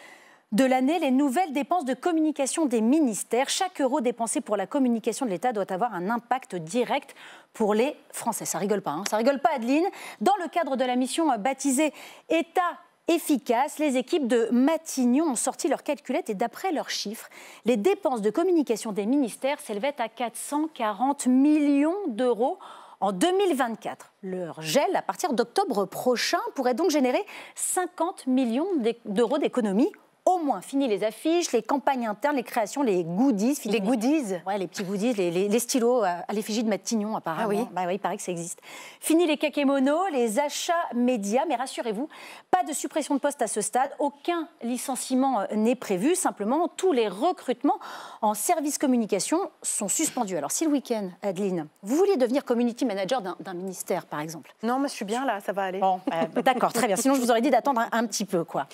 de l'année les nouvelles dépenses de communication des ministères. Chaque euro dépensé pour la communication de l'État doit avoir un impact direct pour les Français. Ça rigole pas, hein. Ça rigole pas, Adeline. Dans le cadre de la mission baptisée État efficace, les équipes de Matignon ont sorti leurs calculettes et d'après leurs chiffres, les dépenses de communication des ministères s'élevaient à 440 millions d'euros en 2024. Leur gel, à partir d'octobre prochain, pourrait donc générer 50 millions d'euros d'économies. Au moins, fini les affiches, les campagnes internes, les créations, les goodies. Les goodies? Ouais, les petits goodies, les stylos à l'effigie de Matignon, apparemment. Ah oui? Bah oui, il paraît que ça existe. Fini les kakémonos, les achats médias, mais rassurez-vous, pas de suppression de postes à ce stade, aucun licenciement n'est prévu, simplement tous les recrutements en service communication sont suspendus. Alors si le week-end, Adeline, vous vouliez devenir community manager d'un ministère, par exemple? Non, mais je suis bien là, ça va aller. Bon, d'accord, très bien, sinon je vous aurais dit d'attendre un petit peu, quoi.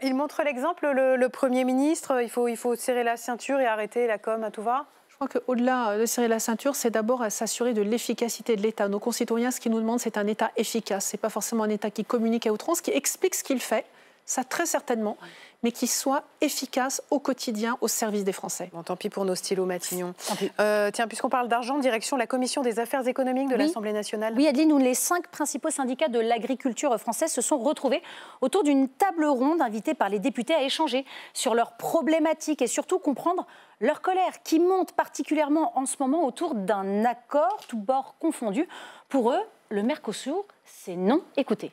Il montre l'exemple, le Premier ministre, il faut serrer la ceinture et arrêter la com à tout va? Je crois qu'au-delà de serrer la ceinture, c'est d'abord à s'assurer de l'efficacité de l'État. Nos concitoyens, ce qu'ils nous demandent, c'est un État efficace. Ce n'est pas forcément un État qui communique à outrance, qui explique ce qu'il fait, ça très certainement, mais qui soit efficace au quotidien, au service des Français. Bon, tant pis pour nos stylos Matignon. Tiens, puisqu'on parle d'argent, direction la Commission des affaires économiques de l'Assemblée nationale. Oui, Adeline, où les 5 principaux syndicats de l'agriculture française se sont retrouvés autour d'une table ronde invitée par les députés à échanger sur leurs problématiques et surtout comprendre leur colère, qui monte particulièrement en ce moment autour d'un accord, tous bords confondus. Pour eux, le Mercosur, c'est non. Écoutez.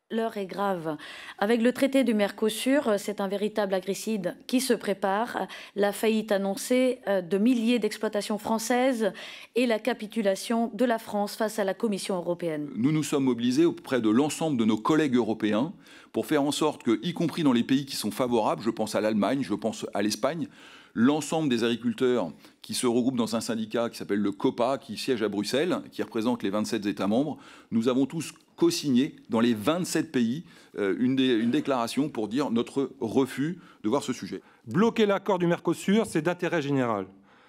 L'heure est grave. Avec le traité du Mercosur, c'est un véritable agricide qui se prépare. La faillite annoncée de milliers d'exploitations françaises et la capitulation de la France face à la Commission européenne. Nous nous sommes mobilisés auprès de l'ensemble de nos collègues européens pour faire en sorte que, y compris dans les pays qui sont favorables, je pense à l'Allemagne, je pense à l'Espagne, l'ensemble des agriculteurs qui se regroupent dans un syndicat qui s'appelle le COPA, qui siège à Bruxelles, qui représente les 27 États membres, nous avons tous co-signé dans les 27 pays une déclaration pour dire notre refus de voir ce sujet. Bloquer l'accord du Mercosur, c'est d'intérêt général.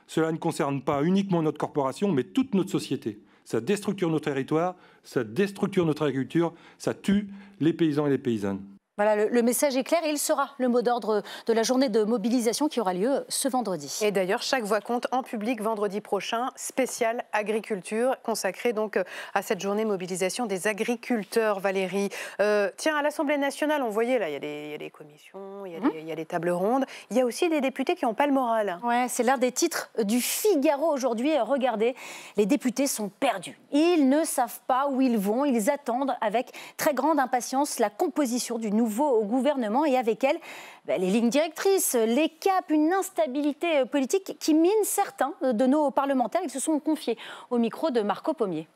Cela ne concerne pas uniquement notre corporation, mais toute notre société. Ça déstructure nos territoires, ça déstructure notre agriculture, ça tue les paysans et les paysannes. Voilà, le message est clair et il sera le mot d'ordre de la journée de mobilisation qui aura lieu ce vendredi. Et d'ailleurs, Chaque Voix compte en public vendredi prochain, spécial agriculture, consacré donc à cette journée de mobilisation des agriculteurs, Valérie. Tiens, à l'Assemblée nationale, on voyait, là, il y a des commissions, il y a des tables rondes. Il y a aussi des députés qui n'ont pas le moral. Ouais, c'est l'un des titres du Figaro aujourd'hui. Regardez, les députés sont perdus. Ils ne savent pas où ils vont. Ils attendent avec très grande impatience la composition du nouveau gouvernement et avec elle les lignes directrices, les caps, une instabilité politique qui mine certains de nos parlementaires. Ils se sont confiés au micro de Marco Pommier.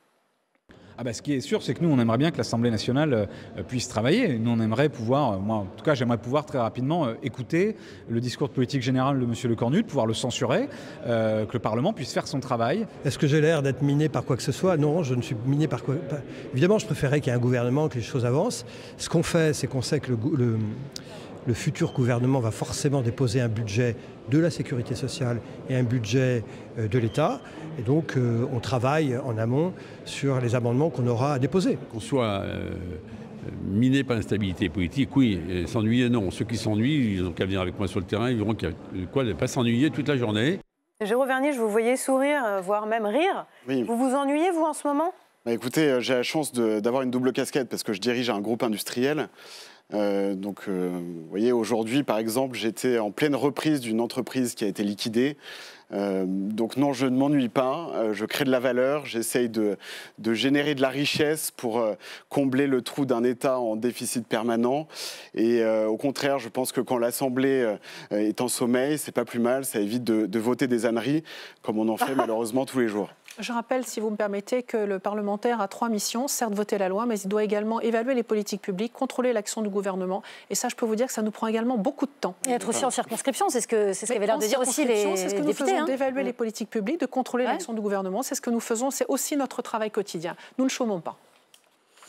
Ce qui est sûr, c'est que nous, on aimerait bien que l'Assemblée nationale puisse travailler. Nous, on aimerait pouvoir, moi en tout cas, j'aimerais pouvoir très rapidement écouter le discours de politique générale de M. Lecornu, de pouvoir le censurer, que le Parlement puisse faire son travail. Est-ce que j'ai l'air d'être miné par quoi que ce soit? Non, je ne suis miné par quoi. Évidemment, je préférerais qu'il y ait un gouvernement, que les choses avancent. Ce qu'on fait, c'est qu'on sait que le futur gouvernement va forcément déposer un budget de la sécurité sociale et un budget de l'État. Et donc, on travaille en amont sur les amendements qu'on aura à déposer. Qu'on soit miné par l'instabilité politique, oui. S'ennuyer, non. Ceux qui s'ennuient, ils n'ont qu'à venir avec moi sur le terrain, ils verront qu'il y a quoi de ne pas s'ennuyer toute la journée. Jérôme Vernier, je vous voyais sourire, voire même rire. Oui. Vous vous ennuyez, vous, en ce moment ? Écoutez, j'ai la chance d'avoir une double casquette parce que je dirige un groupe industriel. Vous voyez, aujourd'hui, par exemple, j'étais en pleine reprise d'une entreprise qui a été liquidée. Donc non, je ne m'ennuie pas, je crée de la valeur, j'essaye de générer de la richesse pour combler le trou d'un État en déficit permanent. Et au contraire, je pense que quand l'Assemblée est en sommeil, c'est pas plus mal, ça évite de voter des âneries, comme on en fait malheureusement tous les jours. Je rappelle, si vous me permettez, que le parlementaire a 3 missions. Certes, voter la loi, mais il doit également évaluer les politiques publiques, contrôler l'action du gouvernement. Et ça, je peux vous dire que ça nous prend également beaucoup de temps. Et être aussi en circonscription, c'est ce qu'avaient l'air de dire aussi les députés. C'est ce que nous faisons, d'évaluer les politiques publiques, de contrôler l'action du gouvernement. C'est ce que nous faisons, c'est aussi notre travail quotidien. Nous ne chômons pas.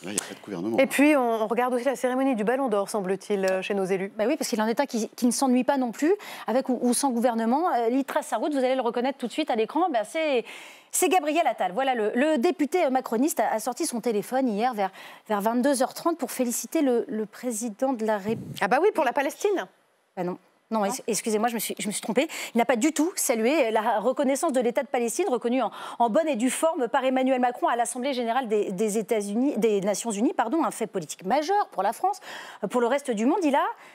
Il n'y a pas de gouvernement. Et puis, on regarde aussi la cérémonie du Ballon d'Or, semble-t-il, chez nos élus. Bah oui, parce qu'il y a un État qui ne s'ennuie pas non plus, avec ou sans gouvernement. Il trace sa route, vous allez le reconnaître tout de suite à l'écran. Bah c'est Gabriel Attal. Voilà, le député macroniste a sorti son téléphone hier vers 22h30 pour féliciter le président de la République. Ah bah oui, pour la Palestine. Bah non. Non, excusez-moi, je me suis trompée. Il n'a pas du tout salué la reconnaissance de l'État de Palestine, reconnue en bonne et due forme par Emmanuel Macron à l'Assemblée générale des Nations Unies, un fait politique majeur pour la France, pour le reste du monde.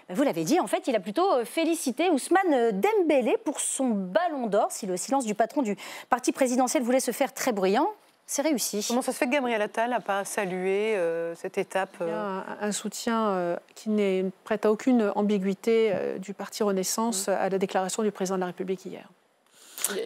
Vous l'avez dit, en fait, il a plutôt félicité Ousmane Dembélé pour son Ballon d'Or. Si le silence du patron du parti présidentiel voulait se faire très bruyant, c'est réussi. Comment ça se fait que Gabriel Attal n'a pas salué cette étape Il y a un soutien qui n'est prêt à aucune ambiguïté du parti Renaissance à la déclaration du président de la République hier.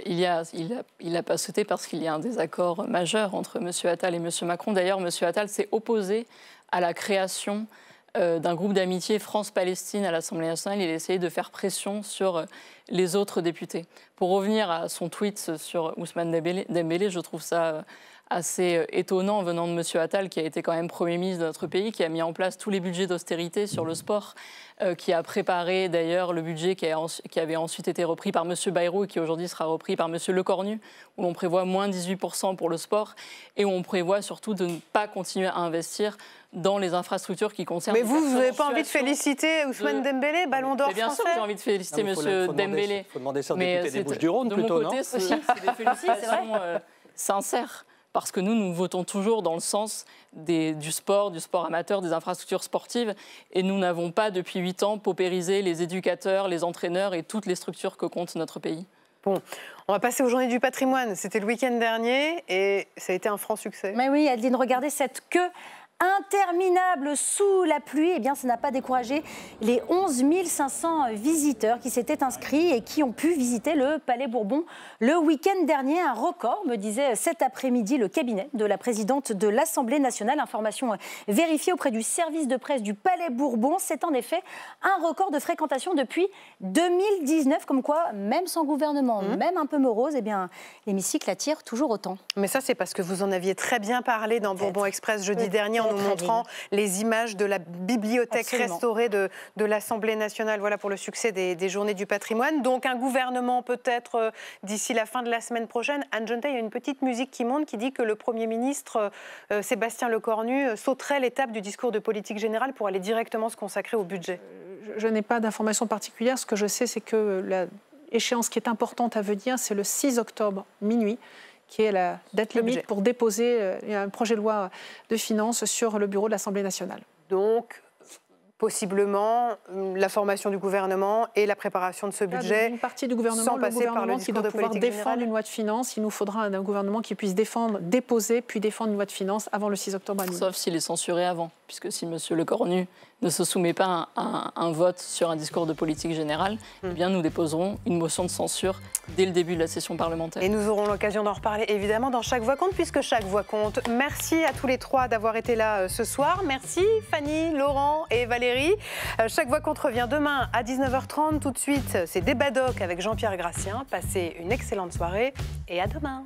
Il n'a pas sauté parce qu'il y a un désaccord majeur entre M. Attal et M. Macron. D'ailleurs, M. Attal s'est opposé à la création d'un groupe d'amitié France-Palestine à l'Assemblée nationale. Il a essayé de faire pression sur les autres députés. Pour revenir à son tweet sur Ousmane Dembélé, je trouve ça assez étonnant venant de M. Attal, qui a été quand même Premier ministre de notre pays, qui a mis en place tous les budgets d'austérité sur le sport, qui a préparé d'ailleurs le budget qui avait ensuite été repris par M. Bayrou et qui aujourd'hui sera repris par M. Lecornu, où l'on prévoit moins 18% pour le sport et où on prévoit surtout de ne pas continuer à investir dans les infrastructures qui concernent... Mais vous n'avez pas envie de féliciter Ousmane Dembélé, Ballon d'Or français ? Bien sûr que j'ai envie de féliciter M. Dembélé. Il faut demander ça au député des Bouches-du-Rhône plutôt, non ? De mon côté, c'est des félicitations sincères. Parce que nous votons toujours dans le sens du sport amateur, des infrastructures sportives. Et nous n'avons pas, depuis 8 ans, paupérisé les éducateurs, les entraîneurs et toutes les structures que compte notre pays. Bon, on va passer aux Journées du patrimoine. C'était le week-end dernier et ça a été un franc succès. Mais oui, Adeline, regardez cette queue interminable sous la pluie. Eh bien, ça n'a pas découragé les 11 500 visiteurs qui s'étaient inscrits et qui ont pu visiter le Palais Bourbon le week-end dernier. Un record, me disait cet après-midi le cabinet de la présidente de l'Assemblée nationale. Information vérifiée auprès du service de presse du Palais Bourbon. C'est en effet un record de fréquentation depuis 2019. Comme quoi, même sans gouvernement, même un peu morose, eh bien, l'hémicycle attire toujours autant. Mais ça, c'est parce que vous en aviez très bien parlé dans Bourbon Express jeudi dernier en nous montrant les images de la bibliothèque restaurée de l'Assemblée nationale. Voilà pour le succès des Journées du patrimoine. Donc un gouvernement peut-être d'ici la fin de la semaine prochaine. Anne Jonta, il y a une petite musique qui monte qui dit que le Premier ministre Sébastien Lecornu sauterait l'étape du discours de politique générale pour aller directement se consacrer au budget. Je n'ai pas d'informations particulières. Ce que je sais, c'est que l'échéance qui est importante à venir, c'est le 6 octobre minuit, qui est la date limite pour déposer un projet de loi de finances sur le bureau de l'Assemblée nationale. Donc, possiblement, la formation du gouvernement et la préparation de ce budget. Une partie du gouvernement, le gouvernement qui doit pouvoir défendre une loi de finances. Il nous faudra un gouvernement qui puisse déposer, puis défendre une loi de finances avant le 6 octobre à minuit. Sauf s'il est censuré avant, puisque si M. Lecornu ne se soumet pas à un vote sur un discours de politique générale, eh bien nous déposerons une motion de censure dès le début de la session parlementaire. Et nous aurons l'occasion d'en reparler évidemment dans Chaque Voix compte, puisque chaque voix compte. Merci à tous les trois d'avoir été là ce soir. Merci Fanny, Laurent et Valérie. Chaque Voix compte revient demain à 19h30. Tout de suite, c'est Débat Doc avec Jean-Pierre Gracien. Passez une excellente soirée et à demain.